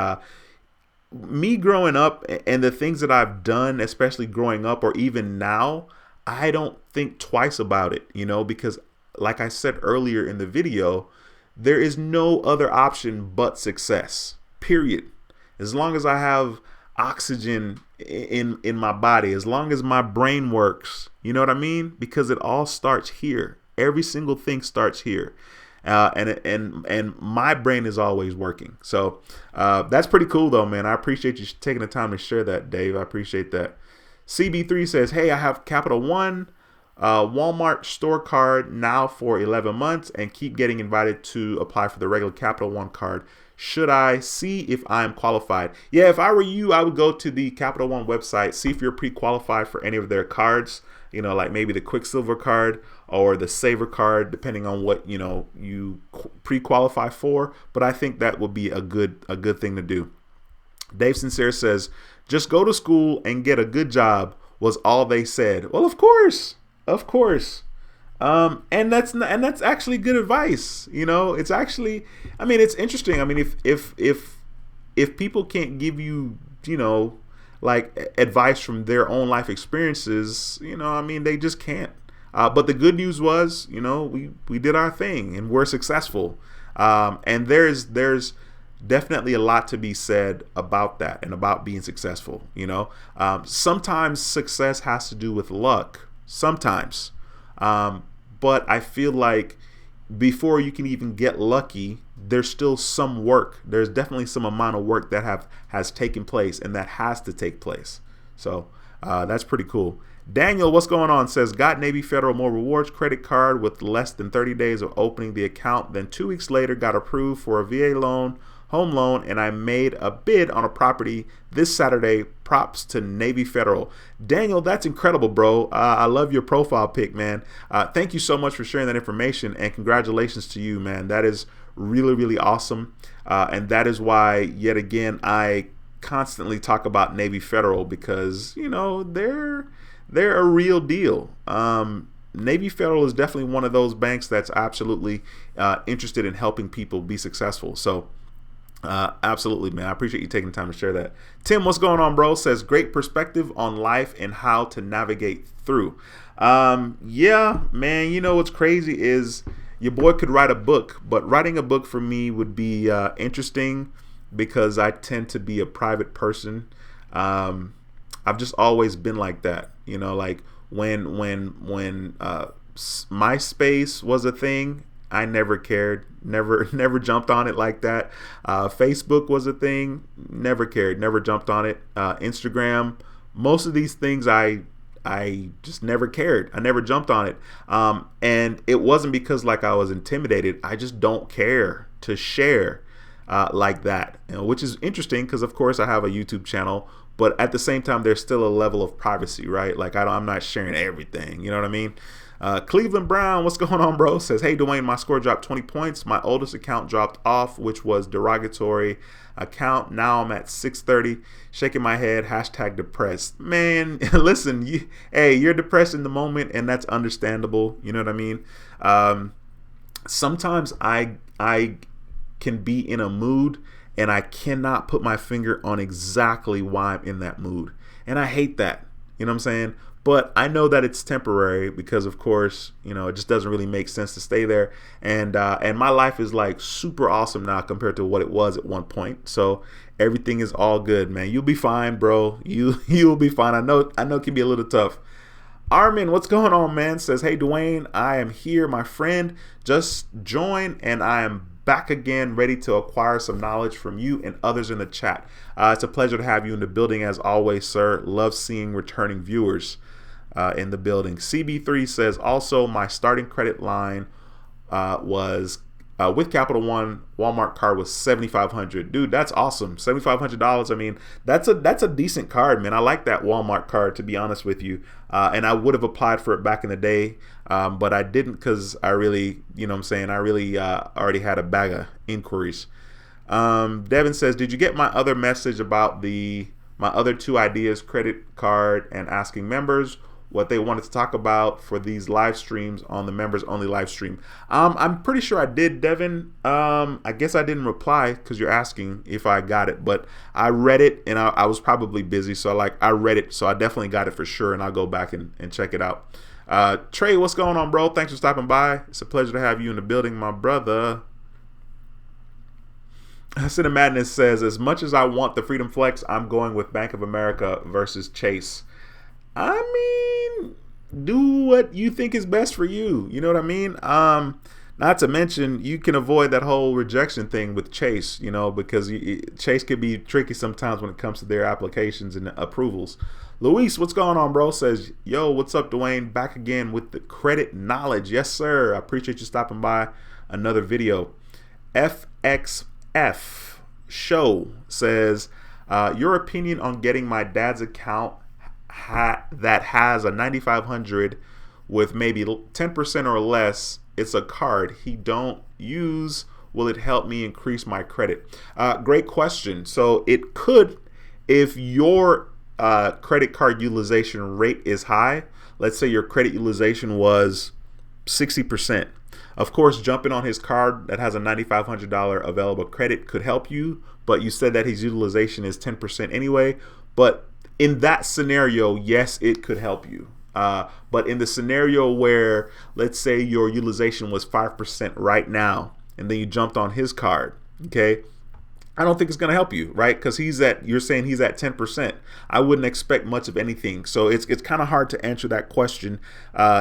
me growing up and the things that I've done, especially growing up or even now, I don't think twice about it, because like I said earlier in the video, there is no other option but success, period. As long as I have oxygen in my body, as long as my brain works, you know what I mean? Because it all starts here. Every single thing starts here. And my brain is always working. So that's pretty cool though, man. I appreciate you taking the time to share that, Dave. I appreciate that. CB3 says, hey, I have Capital One Walmart store card now for 11 months and keep getting invited to apply for the regular Capital One card. Should I see if I'm qualified? Yeah, if I were you, I would go to the Capital One website, see if you're pre-qualified for any of their cards, like maybe the Quicksilver card or the Saver card, depending on what, you pre-qualify for. But I think that would be a good thing to do. Dave Sincere says, just go to school and get a good job was all they said. Well, of course. And that's actually good advice. It's actually, it's interesting. If people can't give you, like advice from their own life experiences, they just can't. But the good news was, we did our thing and we're successful. And there's definitely a lot to be said about that and about being successful. Sometimes success has to do with luck. Sometimes. But I feel like before you can even get lucky, there's still some work. There's definitely some amount of work that has taken place and that has to take place. So that's pretty cool. Daniel, what's going on? Says, got Navy Federal More Rewards credit card with less than 30 days of opening the account. Then 2 weeks later, got approved for a VA loan, home loan, and I made a bid on a property this Saturday. Props to Navy Federal. Daniel, that's incredible, bro. I love your profile pic, man. Thank you so much for sharing that information, and congratulations to you, man. That is really, really awesome. And that is why, yet again, I constantly talk about Navy Federal because, they're a real deal. Navy Federal is definitely one of those banks that's absolutely interested in helping people be successful. So absolutely, man. I appreciate you taking the time to share that. Tim, what's going on, bro? Says, great perspective on life and how to navigate through. Yeah, man. What's crazy is your boy could write a book, but writing a book for me would be interesting because I tend to be a private person. I've just always been like that. Like when MySpace was a thing, I never cared, never jumped on it like that. Facebook was a thing, never cared, never jumped on it. Instagram, most of these things I just never cared. I never jumped on it. And it wasn't because like I was intimidated. I just don't care to share like that, which is interesting because of course I have a YouTube channel, but at the same time there's still a level of privacy, right? Like I'm not sharing everything, you know what I mean? Cleveland Brown, what's going on, bro? Says, hey, Dwayne, my score dropped 20 points. My oldest account dropped off, which was derogatory account. Now I'm at 630, shaking my head, hashtag depressed. Man, listen, you're depressed in the moment, and that's understandable. You know what I mean? Sometimes I can be in a mood, and I cannot put my finger on exactly why I'm in that mood. And I hate that. You know what I'm saying? But I know that it's temporary because, of course, it just doesn't really make sense to stay there. And my life is like super awesome now compared to what it was at one point. So everything is all good, man. You'll be fine, bro. You'll be fine. I know it can be a little tough. Armin, what's going on, man? Says, hey, Dwayne, I am here, my friend. Just join, and I am back again, ready to acquire some knowledge from you and others in the chat. It's a pleasure to have you in the building as always, sir. Love seeing returning viewers. in the building. CB3 says, also my starting credit line was with Capital One Walmart card was $7,500. Dude, that's awesome. $7,500. I mean, that's a decent card, man. I like that Walmart card, to be honest with you. And I would have applied for it back in the day, but I didn't because I really, you know what I'm saying, I really already had a bag of inquiries. Devin says, did you get my other message about my other two ideas, credit card and asking members what they wanted to talk about for these live streams on the members only live stream? I'm pretty sure I did, Devin. I guess I didn't reply because you're asking if I got it, but I read it and I was probably busy. So I read it. So I definitely got it for sure. And I'll go back and check it out. Trey, what's going on, bro? Thanks for stopping by. It's a pleasure to have you in the building, my brother. Cinema Madness says, as much as I want the Freedom Flex, I'm going with Bank of America versus Chase. I mean, do what you think is best for you. You know what I mean? Not to mention, you can avoid that whole rejection thing with Chase, you know, because Chase can be tricky sometimes when it comes to their applications and approvals. Luis, what's going on, bro? Says, yo, what's up, Dwayne? Back again with the credit knowledge. Yes, sir. I appreciate you stopping by another video. FXF Show says, your opinion on getting my dad's account that has a 9,500 with maybe 10% or less. It's a card he don't use. Will it help me increase my credit? Great question. So it could, if your credit card utilization rate is high. Let's say your credit utilization was 60%. Of course, jumping on his card that has a $9,500 available credit could help you, but you said that his utilization is 10% anyway. But in that scenario, yes, it could help you. But in the scenario where, let's say your utilization was 5% right now, and then you jumped on his card, okay, I don't think it's going to help you, right? Because you're saying he's at 10%. I wouldn't expect much of anything. So it's kind of hard to answer that question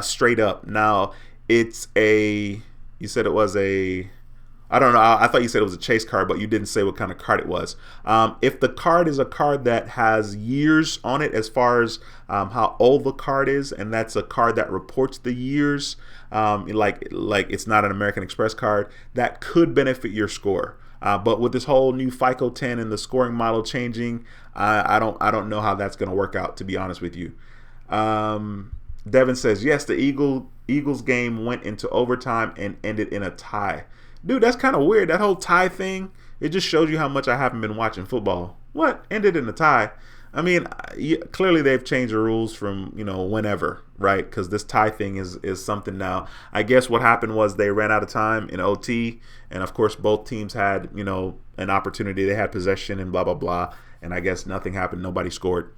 straight up. Now, you said it was I don't know. I thought you said it was a Chase card, but you didn't say what kind of card it was. If the card is a card that has years on it as far as how old the card is, and that's a card that reports the years, like it's not an American Express card, that could benefit your score. But with this whole new FICO 10 and the scoring model changing, I don't know how that's going to work out, to be honest with you. Devin says, yes, the Eagles game went into overtime and ended in a tie. Dude, that's kind of weird. That whole tie thing, it just shows you how much I haven't been watching football. What? Ended in a tie? I mean, clearly they've changed the rules from, whenever, right? Because this tie thing is something now. I guess what happened was they ran out of time in OT, and of course both teams had, an opportunity. They had possession and blah, blah, blah, and I guess nothing happened. Nobody scored.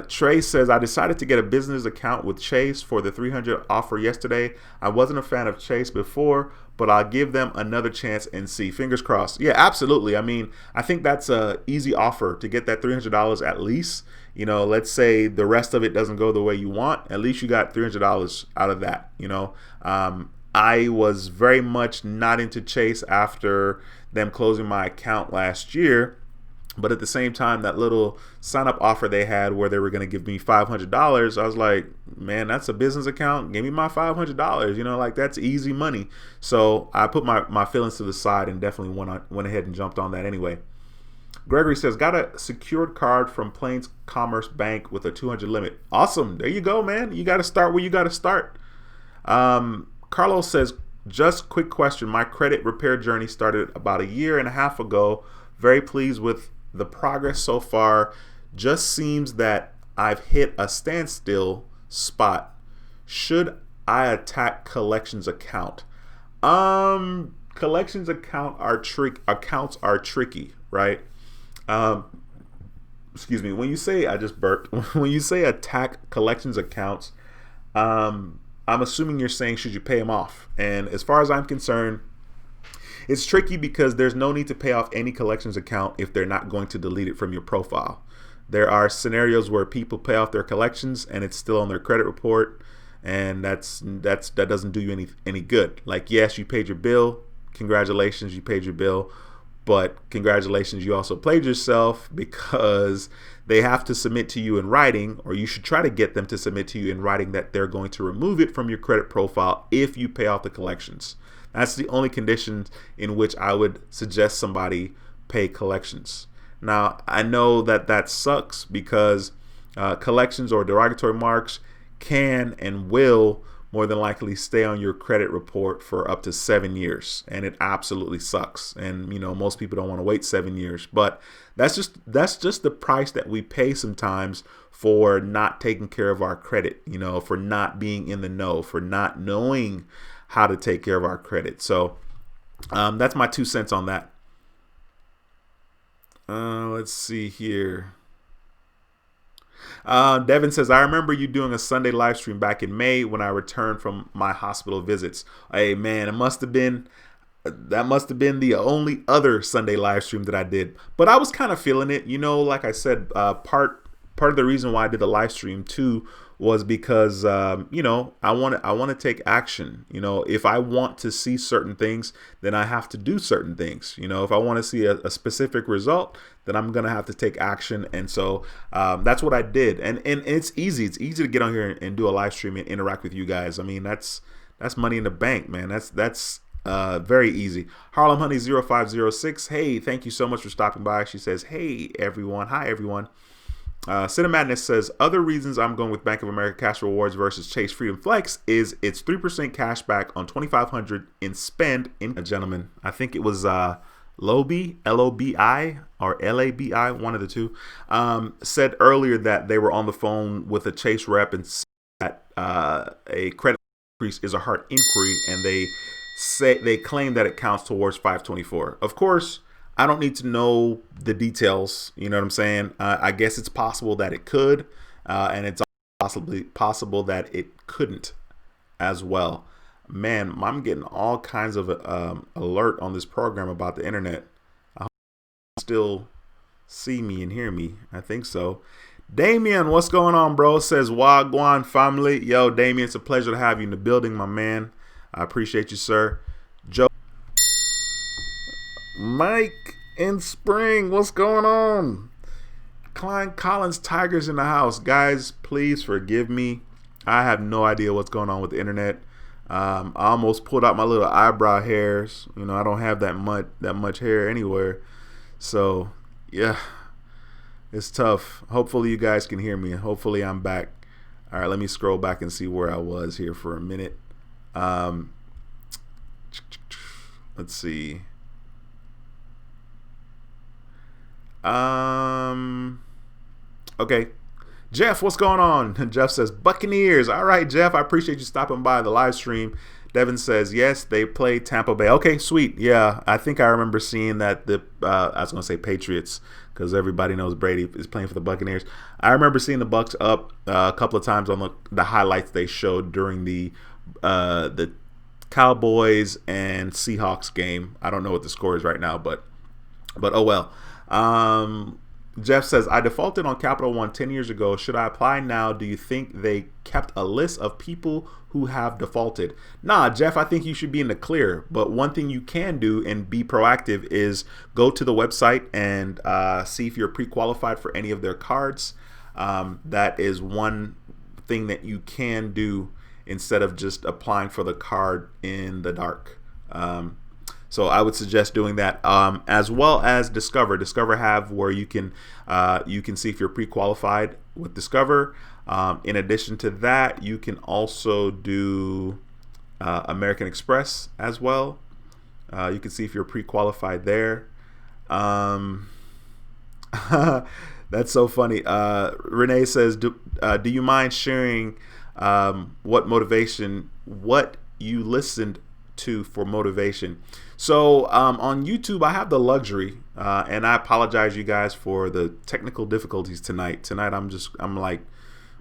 Trey says, I decided to get a business account with Chase for the $300 offer yesterday. I wasn't a fan of Chase before, but I'll give them another chance and see. Fingers crossed. Yeah, absolutely. I mean, I think that's a easy offer to get that $300 at least. Let's say the rest of it doesn't go the way you want. At least you got $300 out of that. I was very much not into Chase after them closing my account last year. But at the same time, that little sign-up offer they had where they were going to give me $500, I was like, man, that's a business account. Give me my $500. That's easy money. So I put my feelings to the side and definitely went ahead and jumped on that anyway. Gregory says, got a secured card from Plains Commerce Bank with a 200 limit. Awesome. There you go, man. You got to start where you got to start. Carlos says, just quick question. My credit repair journey started about a year and a half ago. Very pleased with the progress so far. Just seems that I've hit a standstill spot. Should I attack collections account? Collections accounts are tricky, right? Excuse me. When you say, I just burped. When you say attack collections accounts, I'm assuming you're saying, should you pay them off? And as far as I'm concerned, it's tricky because there's no need to pay off any collections account if they're not going to delete it from your profile. There are scenarios where people pay off their collections and it's still on their credit report, and that doesn't do you any good. Like, yes, you paid your bill. Congratulations, you paid your bill. But congratulations, you also played yourself, because they have to submit to you in writing, or you should try to get them to submit to you in writing, that they're going to remove it from your credit profile if you pay off the collections. That's the only conditions in which I would suggest somebody pay collections. Now, I know that that sucks, because collections or derogatory marks can and will more than likely stay on your credit report for up to 7 years, and it absolutely sucks. And most people don't want to wait 7 years, but that's just the price that we pay sometimes for not taking care of our credit, for not being in the know, for not knowing how to take care of our credit. So that's my 2 cents on that. Let's see here. Devin says, I remember you doing a Sunday live stream back in May when I returned from my hospital visits. Hey man, that must have been the only other Sunday live stream that I did. But I was kind of feeling it. Like I said, part of the reason why I did the live stream too was because I want to take action. If I want to see certain things, then I have to do certain things. If I want to see a specific result, then I'm gonna have to take action. And so that's what I did. And it's easy. It's easy to get on here and do a live stream and interact with you guys. I mean, that's money in the bank, man. That's very easy. Harlem Honey 0506. Hey, thank you so much for stopping by. She says, hey everyone. Hi everyone. Cinemadness says, other reasons I'm going with Bank of America Cash Rewards versus Chase Freedom Flex is it's 3% cash back on $2,500 in spend. In a gentleman, I think it was Lobi, L-O-B-I or L-A-B-I, one of the two, said earlier that they were on the phone with a Chase rep and said that a credit increase is a hard inquiry, and they claim that it counts towards 524. Of course, I don't need to know the details. You know what I'm saying? I guess it's possible that it could, and it's possibly possible that it couldn't as well. Man, I'm getting all kinds of alert on this program about the internet. I hope you still see me and hear me. I think so. Damien, what's going on, bro? Says Wagwan family. Yo, Damien, it's a pleasure to have you in the building, my man. I appreciate you, sir. Joe. Mike in Spring, what's going on? Klein Collins Tigers in the house. Guys, please forgive me. I have no idea what's going on with the internet. I almost pulled out my little eyebrow hairs. I don't have that much hair anywhere. So, yeah, it's tough. Hopefully you guys can hear me. Hopefully I'm back. All right, let me scroll back and see where I was here for a minute. Let's see. Okay. Jeff, what's going on? Jeff says, Buccaneers. All right, Jeff, I appreciate you stopping by the live stream. Devin says, yes, they played Tampa Bay. Okay, sweet. Yeah, I think I remember seeing that I was going to say Patriots, because everybody knows Brady is playing for the Buccaneers. I remember seeing the Bucs up a couple of times on the highlights they showed during the Cowboys and Seahawks game. I don't know what the score is right now, but oh well. Jeff says, I defaulted on Capital One 10 years ago. Should I apply now? Do you think they kept a list of people who have defaulted? Nah, Jeff, I think you should be in the clear. But one thing you can do and be proactive is go to the website and see if you're pre-qualified for any of their cards. That is one thing that you can do instead of just applying for the card in the dark. So I would suggest doing that, as well as Discover. Discover have where you can see if you're pre-qualified with Discover. In addition to that, you can also do American Express as well. You can see if you're pre-qualified there. That's so funny. Renee says, do you mind sharing what you listened to for motivation? So on YouTube, I have the luxury, and I apologize, you guys, for the technical difficulties tonight. Tonight, I'm like,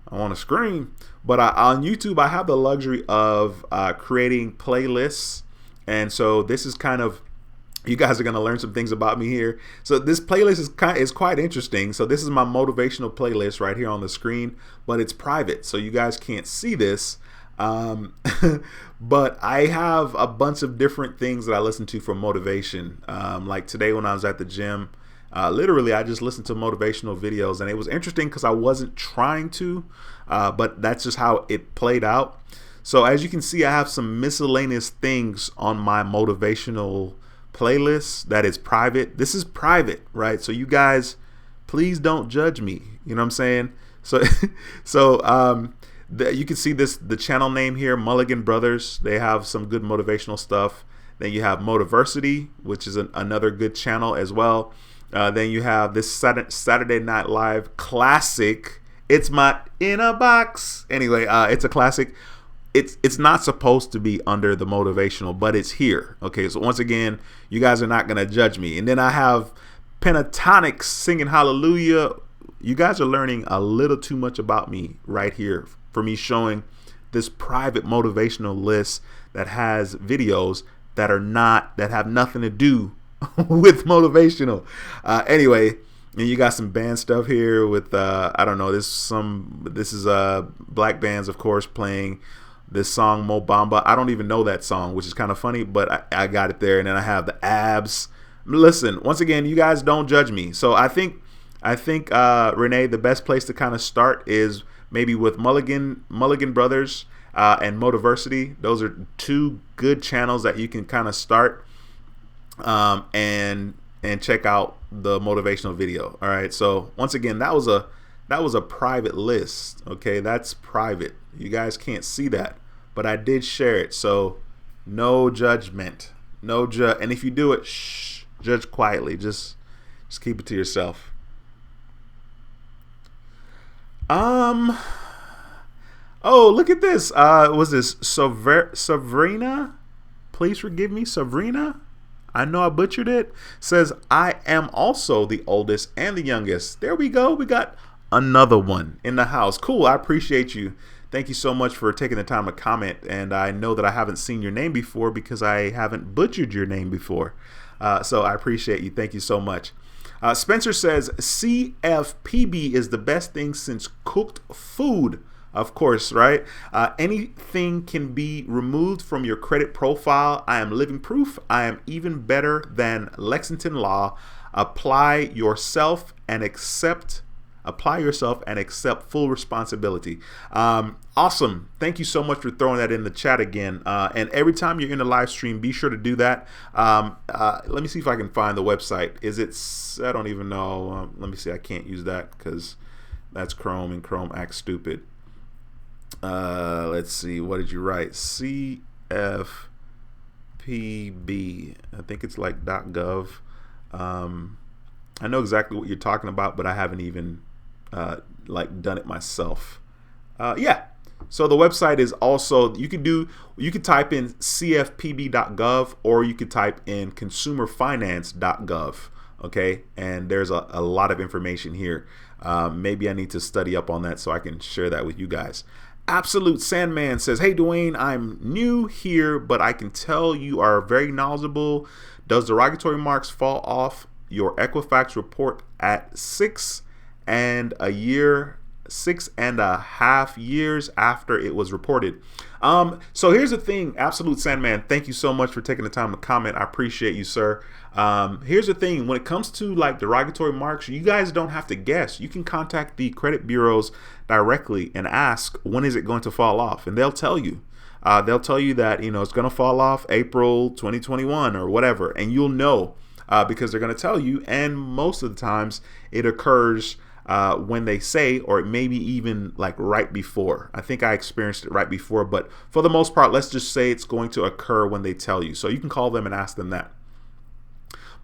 I want to scream. But on YouTube, I have the luxury of creating playlists, and so this is kind of, you guys are going to learn some things about me here. So this playlist is quite interesting. So this is my motivational playlist right here on the screen, but it's private, so you guys can't see this. Um, but I have a bunch of different things that I listen to for motivation. Like today when I was at the gym, literally I just listened to motivational videos, and it was interesting because I wasn't trying to, but that's just how it played out. So as you can see, I have some miscellaneous things on my motivational playlist that is private. This is private, right? So you guys, please don't judge me. You know what I'm saying? So, you can see the channel name here, Mulligan Brothers. They have some good motivational stuff. Then you have Motiversity, which is another good channel as well. Then you have this Saturday Night Live classic. It's my in a box. Anyway, it's a classic. It's not supposed to be under the motivational, but it's here. Okay, so once again, you guys are not gonna judge me. And then I have Pentatonix singing Hallelujah. You guys are learning a little too much about me right here for me showing this private motivational list that has videos that have nothing to do with motivational. Anyway, and you got some band stuff here with I don't know, this is black bands, of course, playing this song Mo Bamba. I don't even know that song, which is kind of funny, but I got it there. And then I have the Abs. Listen, once again, you guys don't judge me. So I think Renee, the best place to kind of start is maybe with Mulligan Brothers and Motiversity. Those are two good channels that you can kind of start and check out the motivational video. All right. So once again, that was a private list. Okay, that's private. You guys can't see that, but I did share it. So no judgment, and if you do it, judge quietly. Just keep it to yourself. Oh, look at this. Was this Sabrina? Please forgive me, Sabrina. I know I butchered it. Says, I am also the oldest and the youngest. There we go. We got another one in the house. Cool. I appreciate you. Thank you so much for taking the time to comment. And I know that I haven't seen your name before because I haven't butchered your name before. So I appreciate you. Thank you so much. Spencer says, CFPB is the best thing since cooked food. Of course, right? Anything can be removed from your credit profile. I am living proof. I am even better than Lexington Law. Apply yourself and accept full responsibility. Awesome. Thank you so much for throwing that in the chat again. And every time you're in the live stream, be sure to do that. Let me see if I can find the website. I don't even know. Let me see. I can't use that because that's Chrome, and Chrome acts stupid. Let's see. What did you write? CFPB. I think it's like .gov. I know exactly what you're talking about, but I haven't even done it myself. Yeah. So the website is also, you could type in cfpb.gov, or you could type in consumerfinance.gov. Okay. And there's a lot of information here. Maybe I need to study up on that so I can share that with you guys. Absolute Sandman says, hey, Dwayne, I'm new here, but I can tell you are very knowledgeable. Does derogatory marks fall off your Equifax report at 6.5 years after it was reported? So here's the thing, Absolute Sandman, thank you so much for taking the time to comment. I appreciate you, sir. Here's the thing, when it comes to like derogatory marks, you guys don't have to guess. You can contact the credit bureaus directly and ask, when is it going to fall off? And they'll tell you. They'll tell you that, it's going to fall off April 2021 or whatever, and you'll know because they're going to tell you. And most of the times it occurs when they say, or maybe even like right before. I think I experienced it right before, but for the most part, let's just say it's going to occur when they tell you. So you can call them and ask them that.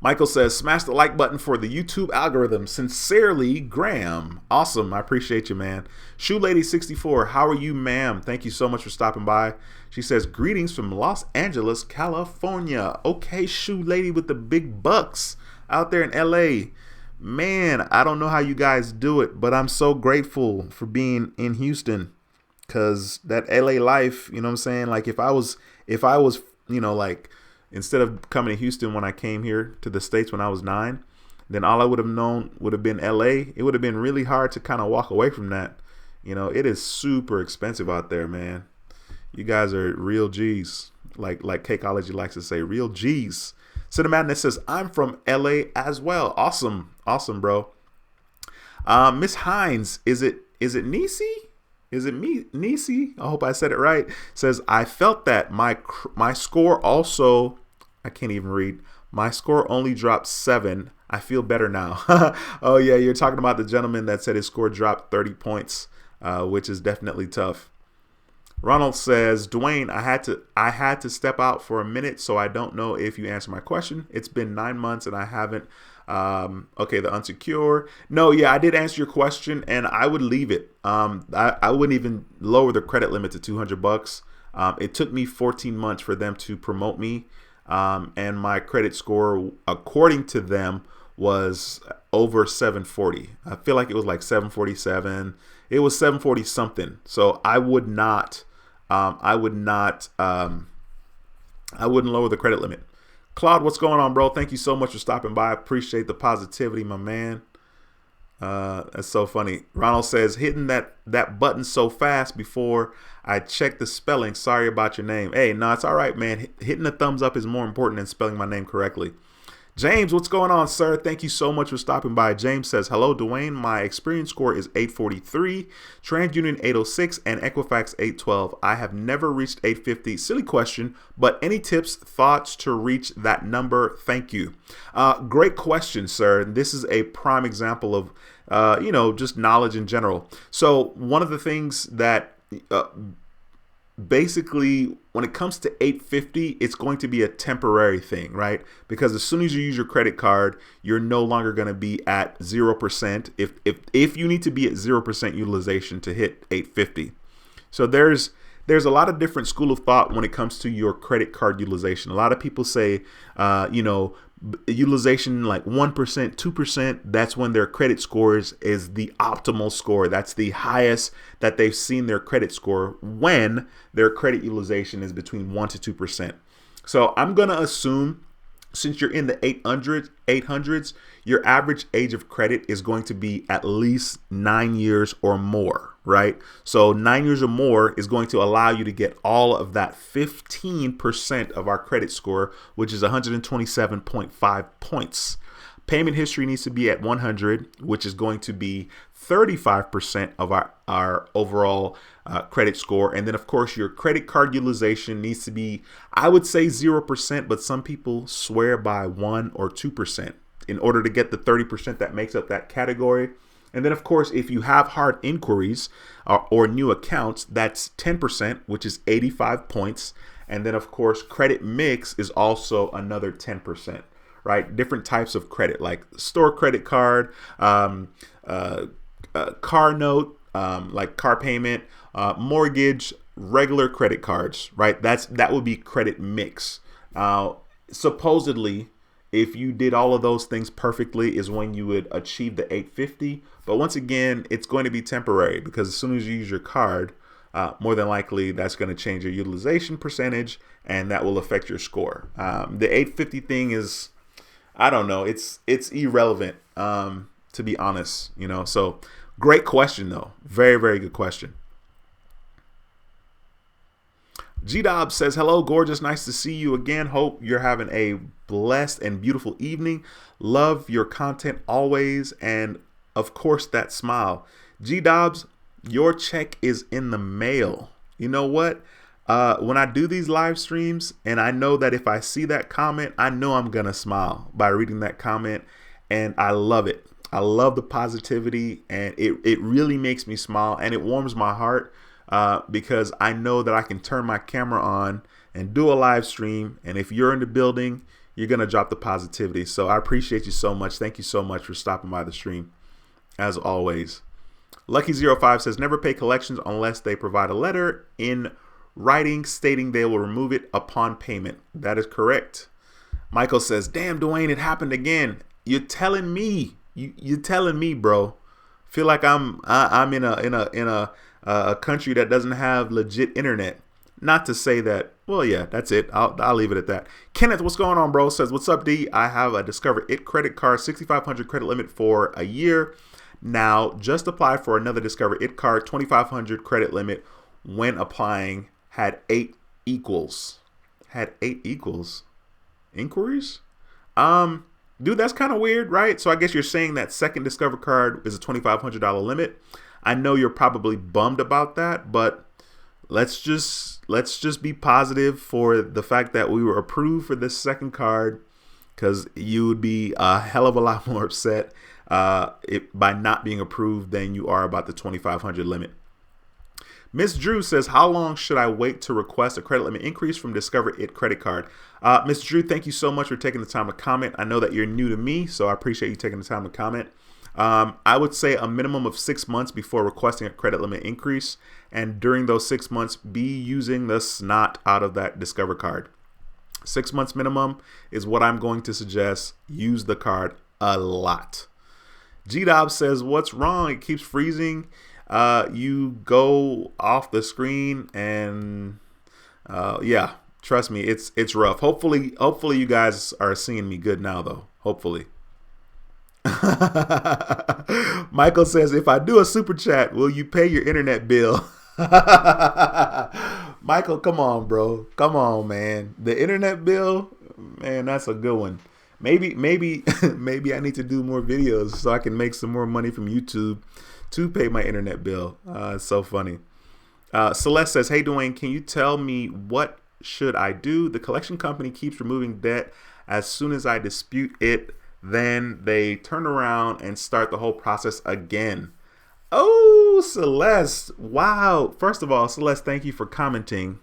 Michael says, smash the like button for the YouTube algorithm. Sincerely, Graham. Awesome. I appreciate you, man. Shoe Lady 64, how are you, ma'am? Thank you so much for stopping by. She says, greetings from Los Angeles, California. Okay, Shoe Lady with the big bucks out there in LA. Man, I don't know how you guys do it, but I'm so grateful for being in Houston, because that LA life, you know what I'm saying? Like if I was, like, instead of coming to Houston when I came here to the States when I was 9, then all I would have known would have been LA. It would have been really hard to kind of walk away from that. It is super expensive out there, man. You guys are real G's. Like Cakeology likes to say, real G's. Cinemadness says, I'm from LA as well. Awesome. Awesome, bro. Miss Hines, is it Nisi? Is it me, Nisi? I hope I said it right. Says, I felt that my score also, I can't even read. My score only dropped 7. I feel better now. Oh yeah, you're talking about the gentleman that said his score dropped 30 points, which is definitely tough. Ronald says, Dwayne, I had to step out for a minute, so I don't know if you answered my question. It's been 9 months and I haven't. Okay, the unsecure. No, yeah, I did answer your question, and I would leave it. I wouldn't even lower the credit limit to $200. It took me 14 months for them to promote me, and my credit score, according to them, was over 740. I feel like it was like 747. It was 740 something. So I wouldn't lower the credit limit. Claude, what's going on, bro? Thank you so much for stopping by. I appreciate the positivity, my man. That's so funny. Ronald says, hitting that button so fast before I check the spelling. Sorry about your name. Hey, no, it's all right, man. Hitting the thumbs up is more important than spelling my name correctly. James, what's going on, sir? Thank you so much for stopping by. James says, hello, Dwayne. My experience score is 843, TransUnion 806, and Equifax 812. I have never reached 850. Silly question, but any tips, thoughts to reach that number? Thank you. Great question, sir. This is a prime example of, just knowledge in general. So one of the things that basically, when it comes to 850, it's going to be a temporary thing, right? Because as soon as you use your credit card, you're no longer going to be at 0%. If you need to be at 0% utilization to hit 850. So there's a lot of different school of thought when it comes to your credit card utilization. A lot of people say, utilization like 1%, 2%, that's when their credit scores is the optimal score. That's the highest that they've seen their credit score when their credit utilization is between 1 to 2%. So I'm going to assume, since you're in the 800s, your average age of credit is going to be at least 9 years or more, right? So 9 years or more is going to allow you to get all of that 15% of our credit score, which is 127.5 points. Payment history needs to be at 100, which is going to be 35% of our overall credit score. And then, of course, your credit card utilization needs to be, I would say 0%, but some people swear by 1 or 2% in order to get the 30% that makes up that category. And then, of course, if you have hard inquiries or new accounts, that's 10%, which is 85 points. And then, of course, credit mix is also another 10%, right? Different types of credit, like store credit card, car note, like car payment, mortgage, regular credit cards, right? That would be credit mix. Supposedly, if you did all of those things perfectly is when you would achieve the 850. But once again, it's going to be temporary because as soon as you use your card, more than likely that's going to change your utilization percentage and that will affect your score. The 850 thing is, I don't know, it's irrelevant, to be honest, so great question though. Very, very good question. G-Dob says, hello, gorgeous. Nice to see you again. Hope you're having a blessed and beautiful evening. Love your content always. And of course, that smile. G-Dobbs, your check is in the mail. You know what? When I do these live streams and I know that if I see that comment, I know I'm going to smile by reading that comment. And I love it. I love the positivity and it really makes me smile and it warms my heart. Because I know that I can turn my camera on and do a live stream. And if you're in the building, you're going to drop the positivity. So I appreciate you so much. Thank you so much for stopping by the stream, as always. Lucky05 says, never pay collections unless they provide a letter in writing stating they will remove it upon payment. That is correct. Michael says, damn, Dwayne, it happened again. You're telling me. You're telling me, bro. Feel like I'm in a country that doesn't have legit internet. Not to say that, well, yeah, that's it. I'll leave it at that. Kenneth, what's going on, bro? Says, what's up, D? I have a Discover It credit card, 6,500 credit limit for a year. Now, just apply for another Discover It card, 2,500 credit limit when applying had 8 equals. Had 8 equals. Inquiries? Dude, that's kind of weird, right? So I guess you're saying that second Discover card is a $2,500 limit. I know you're probably bummed about that, but let's just be positive for the fact that we were approved for this second card, because you would be a hell of a lot more upset by not being approved than you are about the 2,500 limit. Miss Drew says, how long should I wait to request a credit limit increase from Discover It credit card? Miss Drew, thank you so much for taking the time to comment. I know that you're new to me, so I appreciate you taking the time to comment. I would say a minimum of 6 months before requesting a credit limit increase. And during those 6 months, be using the snot out of that Discover card. 6 months minimum is what I'm going to suggest. Use the card a lot. G-Dob says, what's wrong? It keeps freezing. You go off the screen and yeah, trust me, it's rough. Hopefully you guys are seeing me good now though. Hopefully. Michael says, if I do a super chat, will you pay your internet bill? Michael, come on, bro. Come on, man. The internet bill, man, that's a good one. Maybe I need to do more videos so I can make some more money from YouTube to pay my internet bill. It's so funny. Celeste says, hey, Dwayne, can you tell me what should I do? The collection company keeps removing debt. As soon as I dispute it, then they turn around and start the whole process again. Oh, Celeste. Wow. First of all, Celeste, thank you for commenting.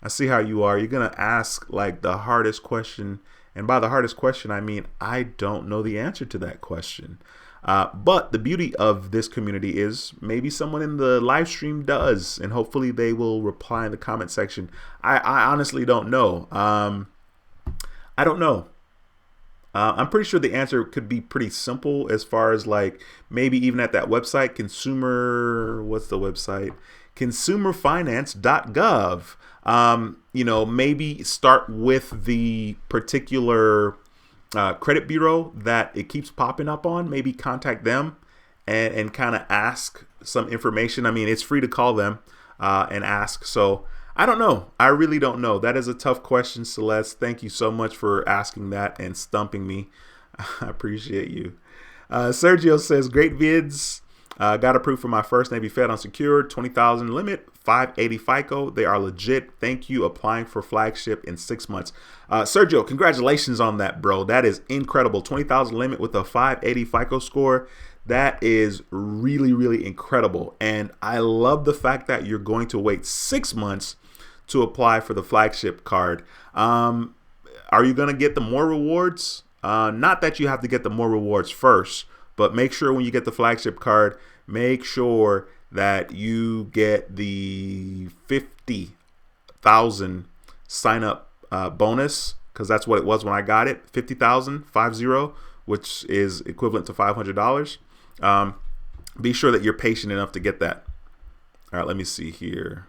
I see how you are. You're going to ask like the hardest question. And by the hardest question, I mean, I don't know the answer to that question. But the beauty of this community is maybe someone in the live stream does, and hopefully they will reply in the comment section. I honestly don't know. I don't know. I'm pretty sure the answer could be pretty simple as far as like maybe even at that website, what's the website? Consumerfinance.gov. Maybe start with the particular credit bureau that it keeps popping up on. Maybe contact them and kind of ask some information. I mean, it's free to call them and ask. So I don't know. I really don't know. That is a tough question, Celeste. Thank you so much for asking that and stumping me. I appreciate you. Sergio says, great vids. Got approved for my first Navy Fed unsecured, 20,000 limit, 580 FICO. They are legit. Thank you. Applying for flagship in 6 months. Sergio, congratulations on that, bro. That is incredible. 20,000 limit with a 580 FICO score. That is really, really incredible. And I love the fact that you're going to wait 6 months to apply for the flagship card. Are you going to get the more rewards? Not that you have to get the more rewards first, but make sure when you get the flagship card, make sure that you get the 50,000 sign up bonus, because that's what it was when I got it. 50,000, 50, which is equivalent to $500. Be sure that you're patient enough to get that. All right, let me see here.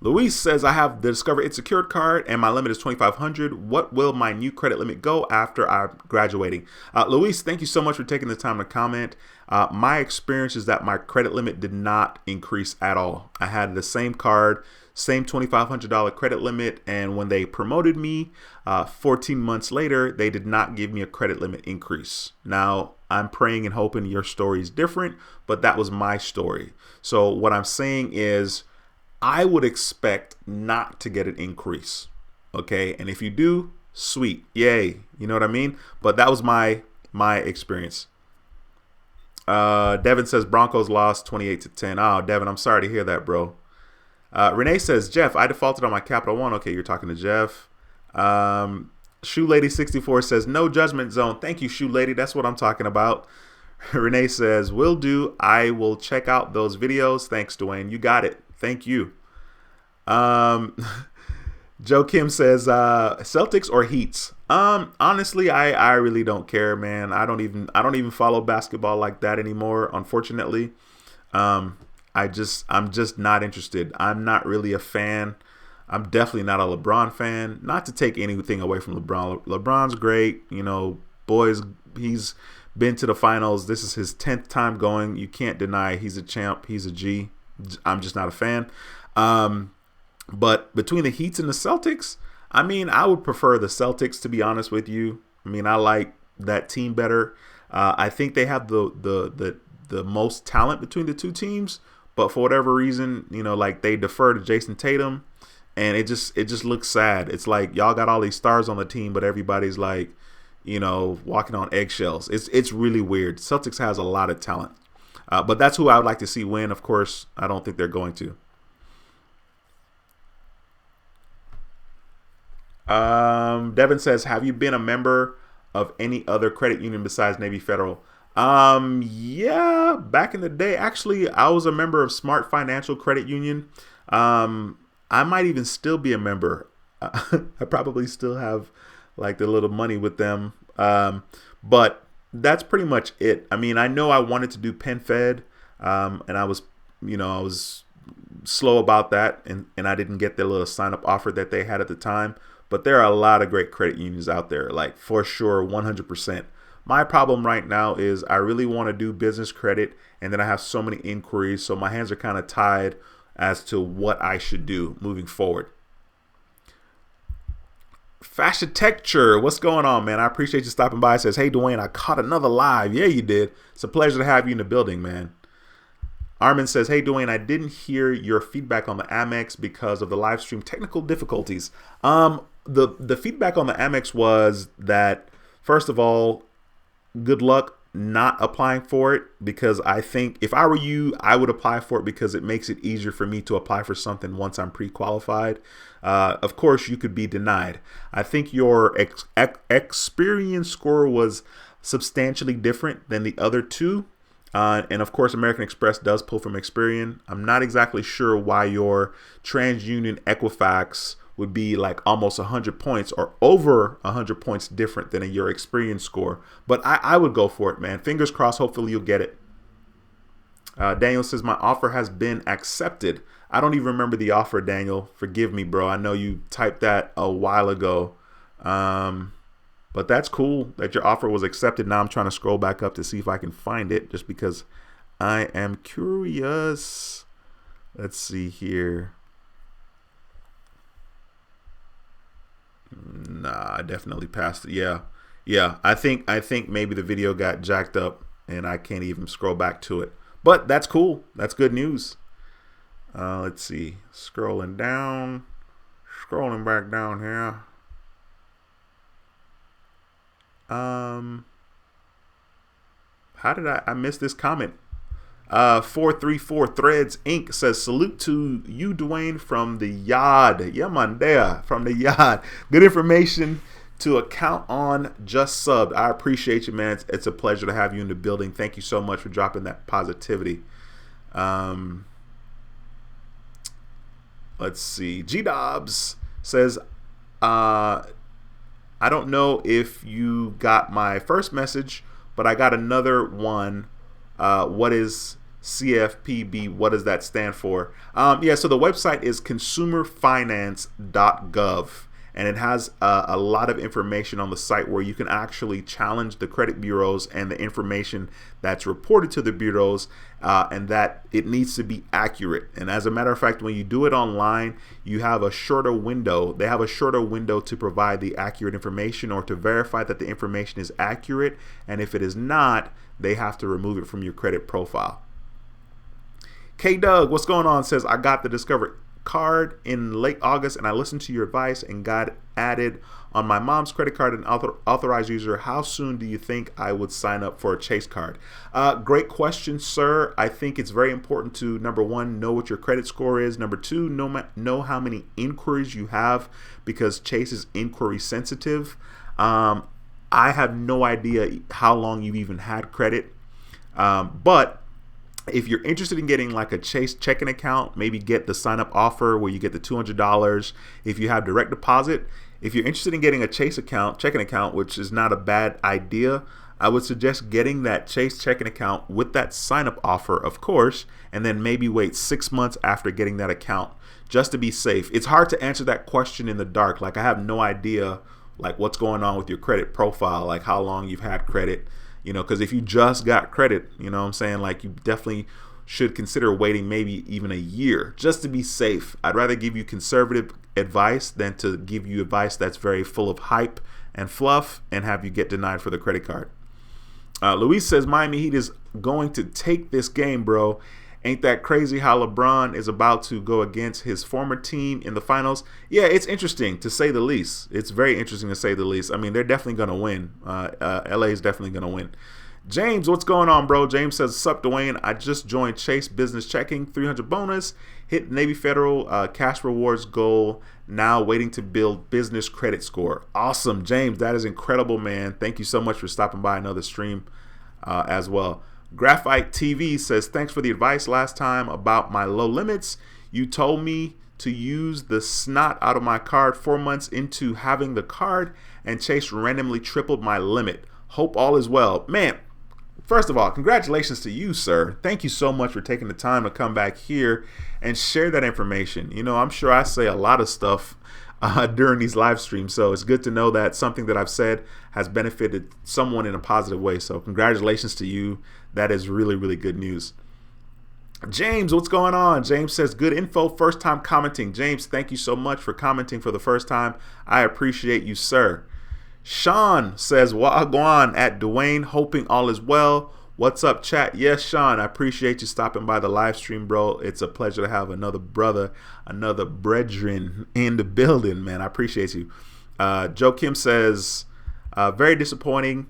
Luis says, I have the Discover It secured card and my limit is 2,500. What will my new credit limit go after I'm graduating? Luis, thank you so much for taking the time to comment. My experience is that my credit limit did not increase at all. I had the same card, same $2,500 credit limit. And when they promoted me 14 months later, they did not give me a credit limit increase. Now, I'm praying and hoping your story is different, but that was my story. So what I'm saying is, I would expect not to get an increase. Okay. And if you do, sweet. Yay. You know what I mean? But that was my experience. Devin says Broncos lost 28-10. Oh, Devin, I'm sorry to hear that, bro. Renee says, Jeff, I defaulted on my Capital One. Okay. You're talking to Jeff. Shoe Lady 64 says no judgment zone. Thank you, Shoe Lady. That's what I'm talking about. Renee says, will do. I will check out those videos. Thanks, Dwayne. You got it. Thank you. Joe Kim says, Celtics or Heats? Honestly, I really don't care, man. I don't even follow basketball like that anymore, unfortunately. I'm just not interested. I'm not really a fan. I'm definitely not a LeBron fan. Not to take anything away from LeBron. LeBron's great. You know, boys, he's been to the finals. This is his 10th time going. You can't deny he's a champ. He's a G. I'm just not a fan. But between the Heats and the Celtics, I mean, I would prefer the Celtics, to be honest with you. I mean, I like that team better. I think they have the most talent between the two teams, but for whatever reason, like they defer to Jason Tatum, and it just looks sad. It's like y'all got all these stars on the team, but everybody's like, walking on eggshells. It's really weird. Celtics has a lot of talent, but that's who I would like to see win. Of course, I don't think they're going to. Devin says, have you been a member of any other credit union besides Navy Federal? Yeah, back in the day, actually, I was a member of Smart Financial Credit Union. I might even still be a member. I probably still have like the little money with them. But that's pretty much it. I mean, I know I wanted to do PenFed, and I was slow about that, and I didn't get the little sign up offer that they had at the time. But there are a lot of great credit unions out there, like for sure, 100%. My problem right now is I really want to do business credit, and then I have so many inquiries, so my hands are kind of tied as to what I should do moving forward. Fashion Texture, what's going on, man? I appreciate you stopping by. It says, hey, Dwayne, I caught another live. Yeah, you did. It's a pleasure to have you in the building, man. Armin says, hey, Dwayne, I didn't hear your feedback on the Amex because of the live stream technical difficulties. The feedback on the Amex was that, first of all, good luck not applying for it, because I think if I were you, I would apply for it because it makes it easier for me to apply for something once I'm pre-qualified. Of course, you could be denied. I think your experience score was substantially different than the other two. And of course, American Express does pull from Experian. I'm not exactly sure why your TransUnion Equifax would be like almost 100 points or over 100 points different than your experience score. But I would go for it, man. Fingers crossed. Hopefully you'll get it. Daniel says, my offer has been accepted. I don't even remember the offer, Daniel. Forgive me, bro. I know you typed that a while ago. But that's cool that your offer was accepted. Now I'm trying to scroll back up to see if I can find it, just because I am curious. Let's see here. Nah, I definitely passed it. Yeah. I think maybe the video got jacked up and I can't even scroll back to it. But that's cool. That's good news. Let's see. Scrolling back down here. How did I miss this comment? 434 Threads Inc. says, salute to you, Dwayne, from the yard. Yeah, man, there, from the yard. Good information to account on, just subbed. I appreciate you, man. It's a pleasure to have you in the building. Thank you so much for dropping that positivity. Let's see. G Dobbs says, I don't know if you got my first message, but I got another one. What is CFPB? What does that stand for? So the website is consumerfinance.gov, and it has a lot of information on the site where you can actually challenge the credit bureaus and the information that's reported to the bureaus, and that it needs to be accurate. And as a matter of fact, when you do it online, you have a shorter window. They have a shorter window to provide the accurate information or to verify that the information is accurate. And if it is not, they have to remove it from your credit profile. K Doug, what's going on? Says, I got the Discover card in late August and I listened to your advice and got added on my mom's credit card and authorized user. How soon do you think I would sign up for a Chase card? Great question, sir. I think it's very important to, number one, know what your credit score is. Number two, know how many inquiries you have, because Chase is inquiry sensitive. I have no idea how long you've even had credit, but if you're interested in getting like a Chase checking account, maybe get the sign up offer where you get the $200 if you have direct deposit. If you're interested in getting a Chase checking account, which is not a bad idea, I would suggest getting that Chase checking account with that sign up offer, of course, and then maybe wait 6 months after getting that account just to be safe. It's hard to answer that question in the dark. Like, I have no idea like what's going on with your credit profile, like how long you've had credit. Because if you just got credit, you know what I'm saying, like you definitely should consider waiting maybe even a year just to be safe. I'd rather give you conservative advice than to give you advice that's very full of hype and fluff and have you get denied for the credit card. Luis says Miami Heat is going to take this game, bro. Ain't that crazy how LeBron is about to go against his former team in the finals? Yeah, it's interesting to say the least. It's very interesting to say the least. I mean, they're definitely going to win. LA is definitely going to win. James, what's going on, bro? James says, sup, Dwayne. I just joined Chase Business Checking, 300 bonus. Hit Navy Federal cash rewards goal. Now waiting to build business credit score. Awesome, James. That is incredible, man. Thank you so much for stopping by another stream as well. Graphite TV says, thanks for the advice last time about my low limits. You told me to use the snot out of my card 4 months into having the card, and Chase randomly tripled my limit. Hope all is well. Man, first of all, congratulations to you, sir. Thank you so much for taking the time to come back here and share that information. You know, I'm sure I say a lot of stuff during these live streams, so it's good to know that something that I've said has benefited someone in a positive way. So congratulations to you. That is really, really good news. James, what's going on? James says, good info, first time commenting. James, thank you so much for commenting for the first time. I appreciate you, sir. Sean says, Wagwan at Dwayne, hoping all is well. What's up, chat? Yes, Sean, I appreciate you stopping by the live stream, bro. It's a pleasure to have another brother, another brethren in the building, man. I appreciate you. Joe Kim says, very disappointing.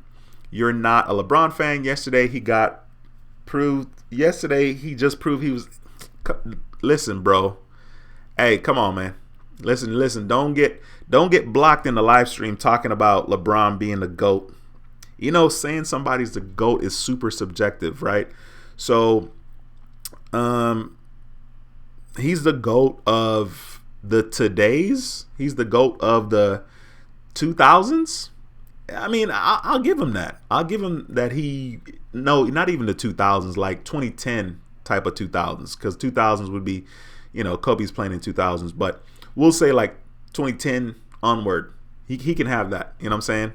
You're not a LeBron fan. Yesterday, he got proved. Yesterday, he just proved he was. Listen, bro. Hey, come on, man. Listen. Don't get blocked in the live stream talking about LeBron being the GOAT. You know, saying somebody's the GOAT is super subjective, right? So, he's the GOAT of the todays. He's the GOAT of the 2000s. I mean, I'll give him that. I'll give him that no, not even the 2000s, like 2010 type of 2000s, because 2000s would be, you know, Kobe's playing in 2000s, but we'll say like 2010 onward. He can have that, you know what I'm saying?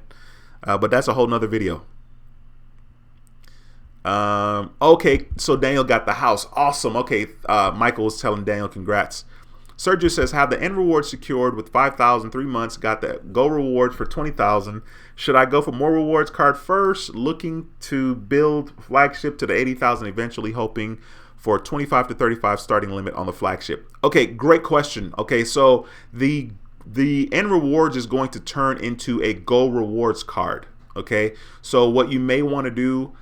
But that's a whole nother video. Okay, so Daniel got the house. Awesome. Okay, Michael was telling Daniel congrats. Sergio says, have the end reward secured with 5,000, 3 months, got the go rewards for 20,000. Should I go for more rewards card first? Looking to build flagship to the 80,000 eventually, hoping for 25 to 35 starting limit on the flagship. Okay, great question. Okay, so the end rewards is going to turn into a go rewards card. Okay, so what you may want to do,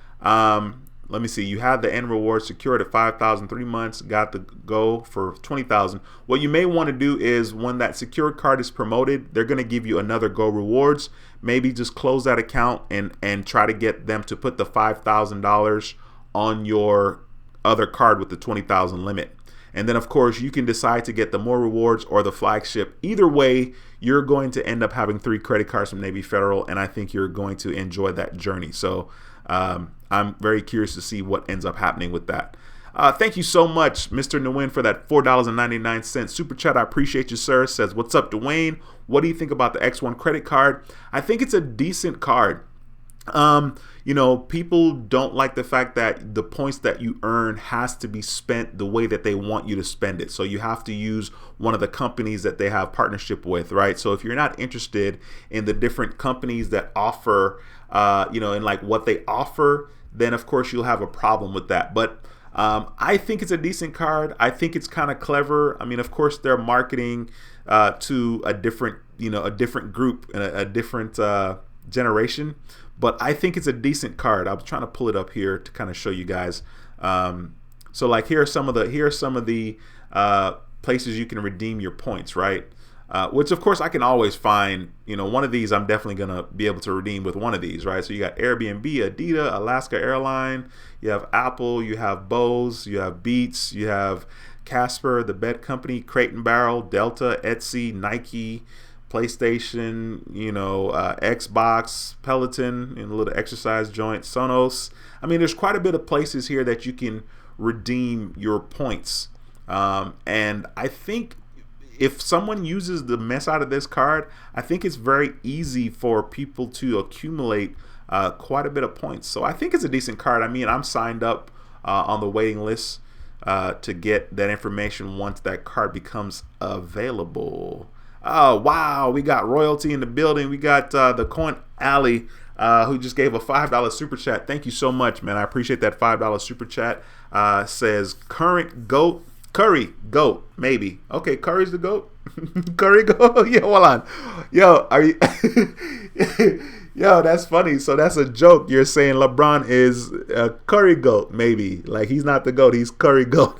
let me see. You have the end reward secured at 5,000, 3 months, got the go for 20,000. What you may want to do is when that secured card is promoted, they're going to give you another go rewards. Maybe just close that account and try to get them to put the $5,000 on your other card with the 20,000 limit. And then, of course, you can decide to get the more rewards or the flagship. Either way, you're going to end up having 3 credit cards from Navy Federal, and I think you're going to enjoy that journey. So I'm very curious to see what ends up happening with that. Thank you so much, Mr. Nguyen, for that $4.99 super chat. I appreciate you, sir. Says, what's up, Dwayne? What do you think about the X1 credit card? I think it's a decent card. You know, people don't like the fact that the points that you earn has to be spent the way that they want you to spend it. So you have to use one of the companies that they have partnership with, right? So if you're not interested in the different companies that offer, you know, and like what they offer, then of course you'll have a problem with that. But I think it's a decent card. I think it's kind of clever. I mean, of course, they're marketing to a different, you know, a different group and a different generation. But I think it's a decent card. I was trying to pull it up here to kind of show you guys. So like here are some of the places you can redeem your points, right? Which of course I can always find. You know, one of these I'm definitely gonna be able to redeem with one of these, right? So you got Airbnb, Adidas, Alaska Airline, you have Apple, you have Bose, you have Beats, you have Casper, the Bed Company, Crate and Barrel, Delta, Etsy, Nike, PlayStation, you know, Xbox, Peloton, and a little exercise joint, Sonos. I mean, there's quite a bit of places here that you can redeem your points. And I think if someone uses the mess out of this card, I think it's very easy for people to accumulate quite a bit of points. So I think it's a decent card. I mean, I'm signed up on the waiting list to get that information once that card becomes available. Oh, wow. We got royalty in the building. We got the Coin Alley, who just gave a $5 super chat. Thank you so much, man. I appreciate that $5 super chat. Says current GOAT. Curry GOAT, maybe. Okay, Curry's the GOAT. Curry GOAT. Yo, hold on. Yo, are you? Yo, that's funny. So that's a joke. You're saying LeBron is a Curry GOAT, maybe. Like, he's not the GOAT. He's Curry GOAT.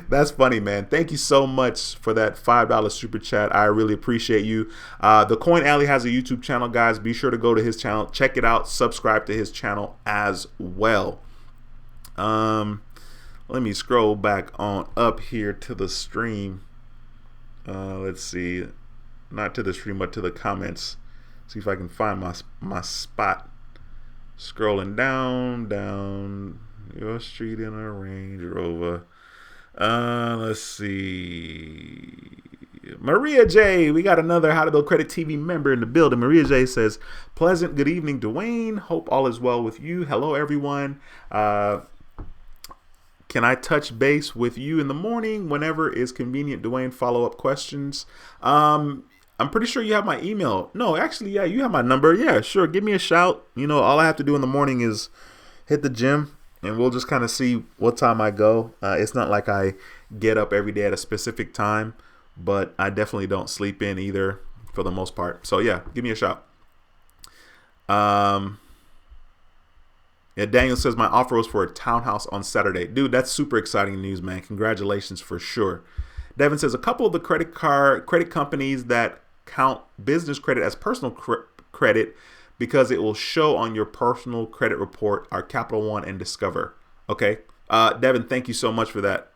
That's funny, man. Thank you so much for that $5 super chat. I really appreciate you. The Coin Alley has a YouTube channel, guys. Be sure to go to his channel. Check it out. Subscribe to his channel as well. Let me scroll back on up here to the stream. Let's see. Not to the stream, but to the comments. See if I can find my spot. Scrolling down your street in a Range Rover. Let's see. Maria J, we got another How to Build Credit TV member in the building. Maria J says, pleasant good evening, Dwayne. Hope all is well with you. Hello, everyone. Can I touch base with you in the morning whenever is convenient, Dwayne? Follow-up questions. I'm pretty sure you have my email. No, actually, yeah, you have my number. Yeah, sure. Give me a shout. You know, all I have to do in the morning is hit the gym, and we'll just kind of see what time I go. It's not like I get up every day at a specific time, but I definitely don't sleep in either for the most part. So, yeah, give me a shout. Yeah, Daniel says my offer was for a townhouse on Saturday. Dude, that's super exciting news, man. Congratulations for sure. Devin says a couple of the credit companies that count business credit as personal credit because it will show on your personal credit report are Capital One and Discover. Okay. Devin, thank you so much for that.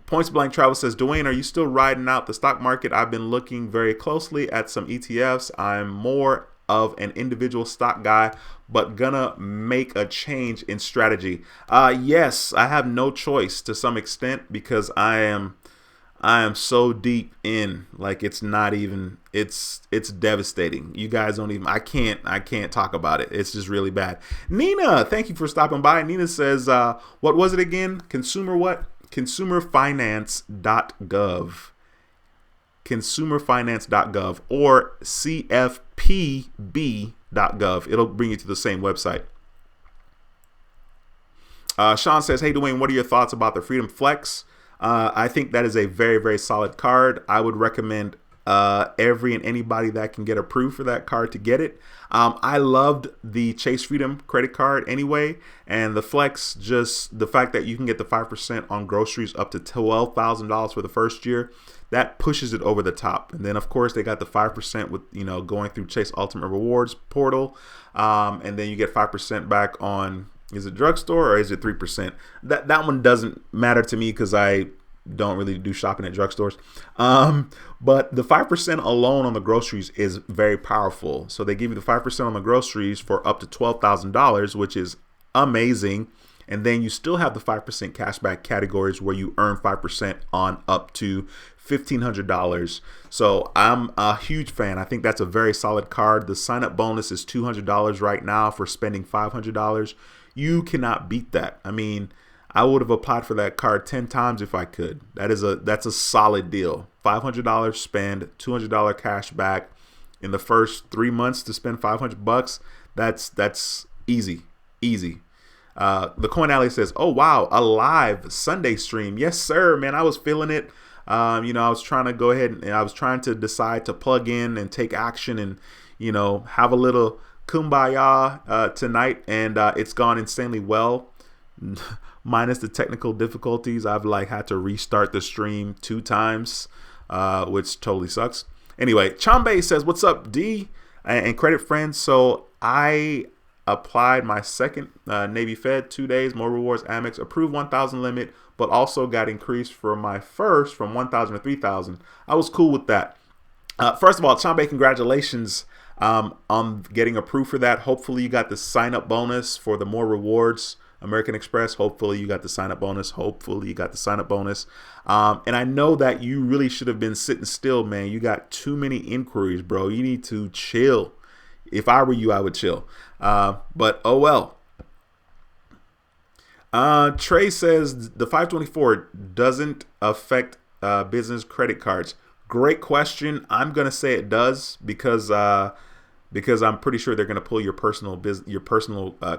Points Blank Travel says, Dwayne, are you still riding out the stock market? I've been looking very closely at some ETFs. I'm more of an individual stock guy, but gonna make a change in strategy. Yes, I have no choice to some extent because I am so deep in, like, it's not even, it's devastating. You guys don't even, I can't talk about it. It's just really bad. Nina, thank you for stopping by. Nina says, what was it again? Consumerfinance.gov. Consumerfinance.gov or CFPB.gov. It'll bring you to the same website. Sean says, hey, Dwayne, what are your thoughts about the Freedom Flex? I think that is a very, very solid card. I would recommend every and anybody that can get approved for that card to get it. I loved the Chase Freedom credit card anyway, and the Flex, just the fact that you can get the 5% on groceries up to $12,000 for the first year, that pushes it over the top. And then, of course, they got the 5% with, you know, going through Chase Ultimate Rewards portal, and then you get 5% back on, is it drugstore or is it 3%? That one doesn't matter to me because I don't really do shopping at drugstores. But the 5% alone on the groceries is very powerful. So they give you the 5% on the groceries for up to $12,000, which is amazing. And then you still have the 5% cashback categories where you earn 5% on up to $1,500. So I'm a huge fan. I think that's a very solid card. The sign up bonus is $200 right now for spending $500. You cannot beat that. I mean, I would have applied for that card 10 times if I could. That's a solid deal. $500 spend, $200 cash back in the first 3 months to spend $500. That's easy. The Coin Alley says, oh wow, a live Sunday stream. Yes sir, man. I was feeling it. I was trying to go ahead and I was trying to decide to plug in and take action and, have a little kumbaya tonight, and it's gone insanely well. Minus the technical difficulties, I've had to restart the stream 2 times, which totally sucks. Anyway, Chambe says, what's up, D and credit friends? So I applied my second Navy Fed 2 days, more rewards, Amex, approved 1,000 limit, but also got increased for my first from 1,000 to 3,000. I was cool with that. First of all, Chambe, congratulations on getting approved for that. Hopefully you got the sign up bonus for the more rewards, American Express. Hopefully you got the sign up bonus. And I know that you really should have been sitting still, man. You got too many inquiries, bro. You need to chill. If I were you, I would chill. But oh well. Trey says the 524 doesn't affect business credit cards. Great question. I'm gonna say it does because I'm pretty sure they're gonna pull your personal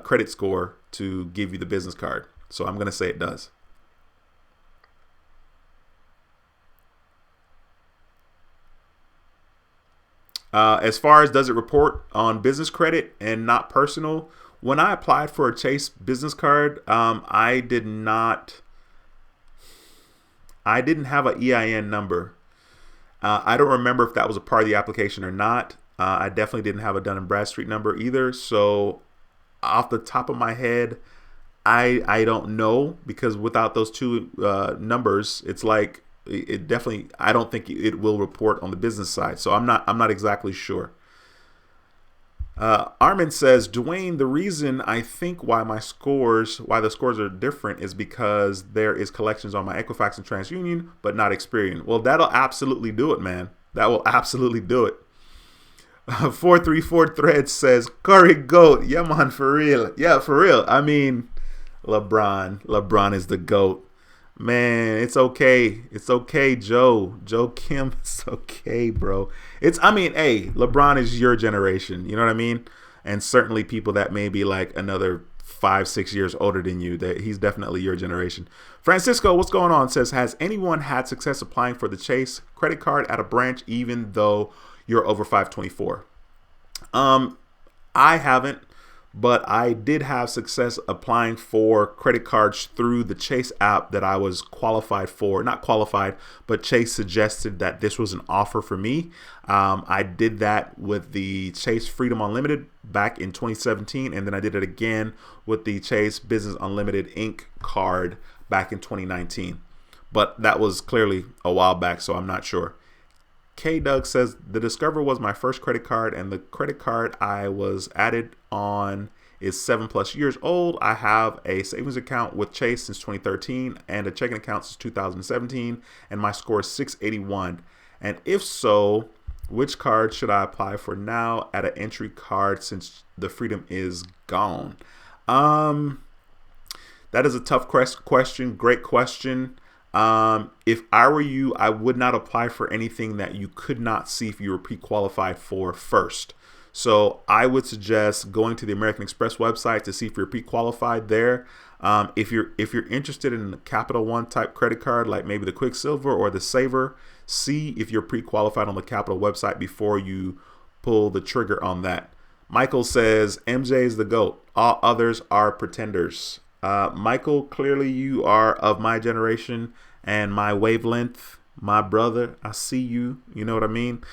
credit score to give you the business card. So I'm gonna say it does. As far as does it report on business credit and not personal, when I applied for a Chase business card, I didn't have an EIN number. I don't remember if that was a part of the application or not. I definitely didn't have a Dun and Bradstreet number either. So off the top of my head, I don't know, because without those two numbers, it's like it definitely, I don't think it will report on the business side. So I'm not exactly sure. Armin says, Dwayne, the reason I think why the scores are different is because there is collections on my Equifax and TransUnion, but not Experian. Well, that'll absolutely do it, man. That will absolutely do it. 434 Threads says, Curry GOAT. Yeah, man, for real. Yeah, for real. I mean, LeBron is the GOAT. Man, it's okay. It's okay, Joe Kim. It's okay, bro. Hey, LeBron is your generation. You know what I mean? And certainly people that may be like another 5-6 years older than you, that he's definitely your generation. Francisco, what's going on? Says, has anyone had success applying for the Chase credit card at a branch even though you're over 524? I haven't. But I did have success applying for credit cards through the Chase app that I was qualified for. Not qualified, but Chase suggested that this was an offer for me. I did that with the Chase Freedom Unlimited back in 2017, and then I did it again with the Chase Business Unlimited Inc. card back in 2019. But that was clearly a while back, so I'm not sure. K Doug says, the Discover was my first credit card, and the credit card I was added on is 7+ years old. I have a savings account with Chase since 2013 and a checking account since 2017, and my score is 681. And if so, which card should I apply for now at an entry card since the Freedom is gone? That is a tough question. Great question. If I were you, I would not apply for anything that you could not see if you were pre-qualified for first. So I would suggest going to the American Express website to see if you're pre-qualified there. If you're interested in a Capital One type credit card, like maybe the Quicksilver or the Saver, see if you're pre-qualified on the Capital website before you pull the trigger on that. Michael says, MJ is the GOAT. All others are pretenders. Michael, clearly you are of my generation and my wavelength, my brother. I see you. You know what I mean?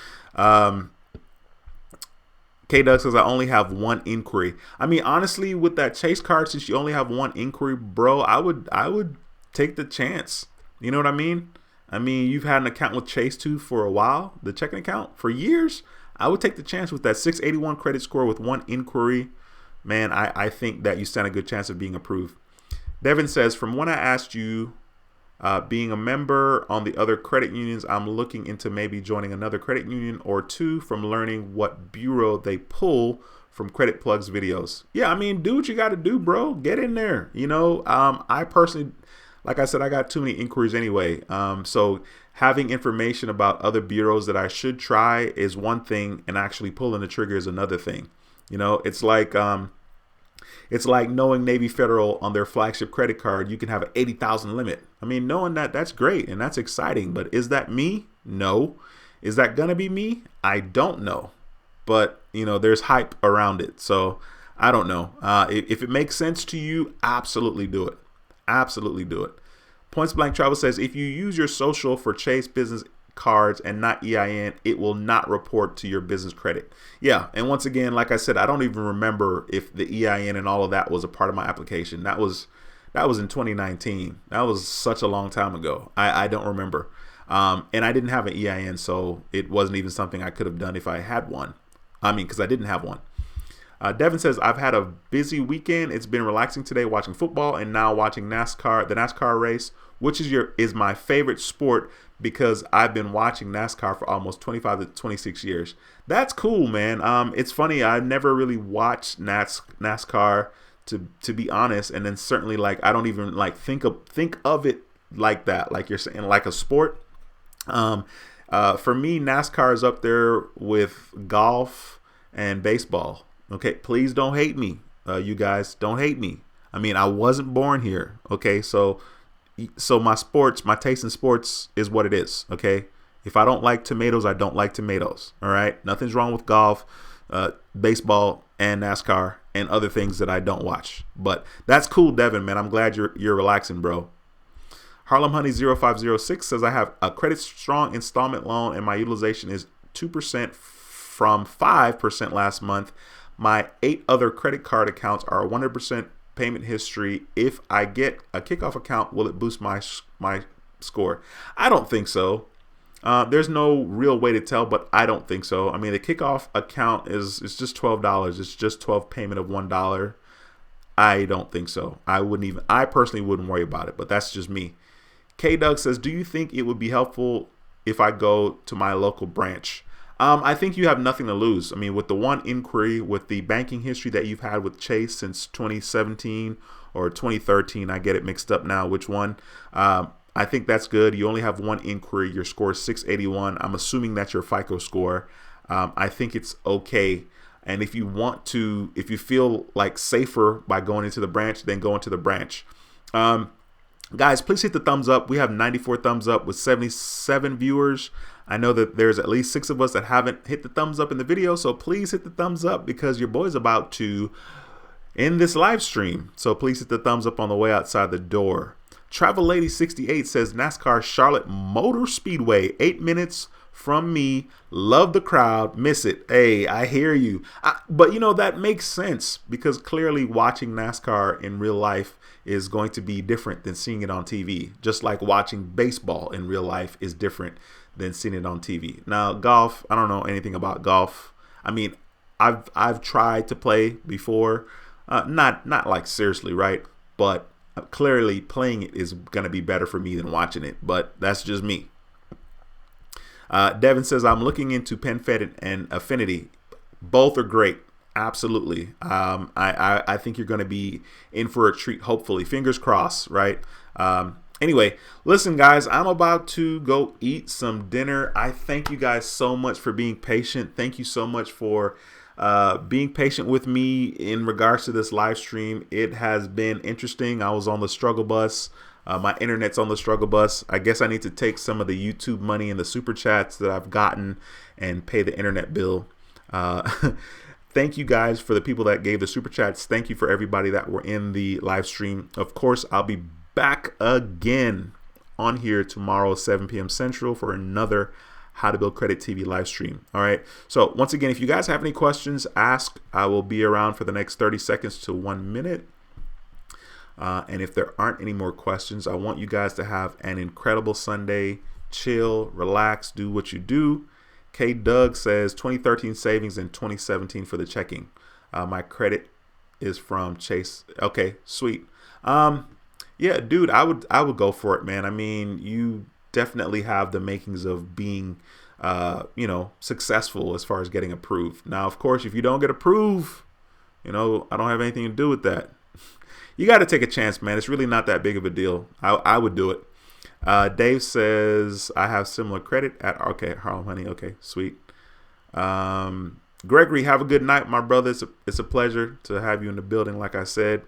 K Doug says, I only have one inquiry. I mean, honestly, with that Chase card, since you only have one inquiry, bro, I would take the chance. You know what I mean? I mean, you've had an account with Chase too for a while, the checking account for years. I would take the chance with that 681 credit score with one inquiry. Man, I think that you stand a good chance of being approved. Devin says, from when I asked you being a member on the other credit unions, I'm looking into maybe joining another credit union or two from learning what bureau they pull from Credit Plug's videos. Yeah, I mean, do what you got to do, bro. Get in there. You know, I personally, like I said, I got too many inquiries anyway. So having information about other bureaus that I should try is one thing, and actually pulling the trigger is another thing. You know, it's like knowing Navy Federal on their flagship credit card, you can have an 80,000 limit. I mean, knowing that, that's great and that's exciting. But is that me? No. Is that going to be me? I don't know. But, you know, there's hype around it. So I don't know. If it makes sense to you, absolutely do it. Absolutely do it. Points Blank Travel says, if you use your social for Chase business cards and not EIN, it will not report to your business credit. Yeah, and once again, like I said, I don't even remember if the EIN and all of that was a part of my application. That was in 2019. That was such a long time ago. I don't remember. And I didn't have an EIN, so it wasn't even something I could have done if I had one. I mean, because I didn't have one. Devin says, I've had a busy weekend. It's been relaxing today watching football and now watching NASCAR, the NASCAR race, which is my favorite sport because I've been watching NASCAR for almost 25 to 26 years. That's cool, man. It's funny. I never really watched NASCAR to be honest. And then certainly like I don't even like think of it like that, like you're saying, like a sport. For me, NASCAR is up there with golf and baseball. Okay, please don't hate me. You guys don't hate me. I mean, I wasn't born here. Okay, so my taste in sports is what it is. Okay, if I don't like tomatoes, I don't like tomatoes. All right, nothing's wrong with golf, baseball, and NASCAR and other things that I don't watch. But that's cool, Devin, man. I'm glad you're relaxing, bro. Harlem Honey 0506 says I have a credit strong installment loan and my utilization is 2% from 5% last month. My 8 other credit card accounts are 100% payment history. If I get a kickoff account, will it boost my score? I don't think so. There's no real way to tell, but I don't think so. I mean, the kickoff account is just $12. It's just 12 payment of $1. I don't think so. I personally wouldn't worry about it, but that's just me. K Doug says, do you think it would be helpful if I go to my local branch? I think you have nothing to lose. I mean, with the one inquiry, with the banking history that you've had with Chase since 2017 or 2013, I get it mixed up now, which one. I think that's good. You only have one inquiry. Your score is 681. I'm assuming that's your FICO score. I think it's okay. And if you feel like safer by going into the branch, then go into the branch. Guys, please hit the thumbs up. We have 94 thumbs up with 77 viewers. I know that there's at least 6 of us that haven't hit the thumbs up in the video. So please hit the thumbs up because your boy's about to end this live stream. So please hit the thumbs up on the way outside the door. Travel Lady 68 says NASCAR Charlotte Motor Speedway, 8 minutes from me. Love the crowd. Miss it. Hey, I hear you. But you know, that makes sense because clearly watching NASCAR in real life is going to be different than seeing it on TV. Just like watching baseball in real life is different than seeing it on TV. Now, golf, I don't know anything about golf. I mean, I've tried to play before, not like seriously, right? But clearly playing it is going to be better for me than watching it. But that's just me. Devin says, I'm looking into PenFed and Affinity. Both are great. Absolutely. I think you're going to be in for a treat, hopefully. Fingers crossed, right? Anyway, listen, guys, I'm about to go eat some dinner. I thank you guys so much for being patient. Thank you so much for being patient with me in regards to this live stream. It has been interesting. I was on the struggle bus. My internet's on the struggle bus. I guess I need to take some of the YouTube money and the super chats that I've gotten and pay the internet bill. Thank you guys for the people that gave the super chats. Thank you for everybody that were in the live stream. Of course, I'll be back again on here tomorrow, 7 p.m. Central for another How to Build Credit TV live stream. All right. So once again, if you guys have any questions, ask. I will be around for the next 30 seconds to 1 minute. And if there aren't any more questions, I want you guys to have an incredible Sunday. Chill, relax, do what you do. K Doug says 2013 savings and 2017 for the checking. My credit is from Chase. Okay, sweet. Yeah, dude, I would go for it, man. I mean, you definitely have the makings of being, successful as far as getting approved. Now, of course, if you don't get approved, I don't have anything to do with that. You got to take a chance, man. It's really not that big of a deal. I would do it. Dave says I have similar credit at Harlem Honey. Okay, sweet. Gregory, have a good night, my brother. It's a pleasure to have you in the building. Like I said,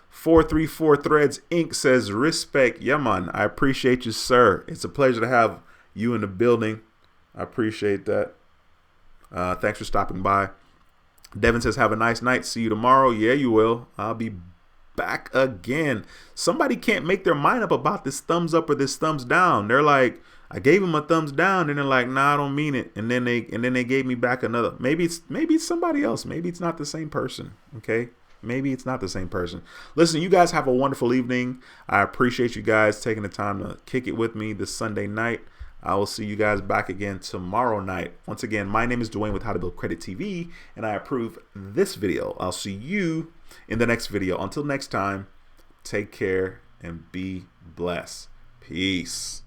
434 Threads Inc. says respect. Yeah, man. I appreciate you, sir. It's a pleasure to have you in the building. I appreciate that. Thanks for stopping by. Devin says have a nice night. See you tomorrow. Yeah, you will. I'll be back again. Somebody can't make their mind up about this thumbs up or this thumbs down. They're like, I gave them a thumbs down, and they're like, nah, I don't mean it. And then they gave me back another. Maybe it's somebody else. Maybe it's not the same person. Okay. Maybe it's not the same person. Listen, you guys have a wonderful evening. I appreciate you guys taking the time to kick it with me this Sunday night. I will see you guys back again tomorrow night. Once again, my name is Dwayne with How to Build Credit TV, and I approve this video. I'll see you in the next video. Until next time, take care and be blessed. Peace.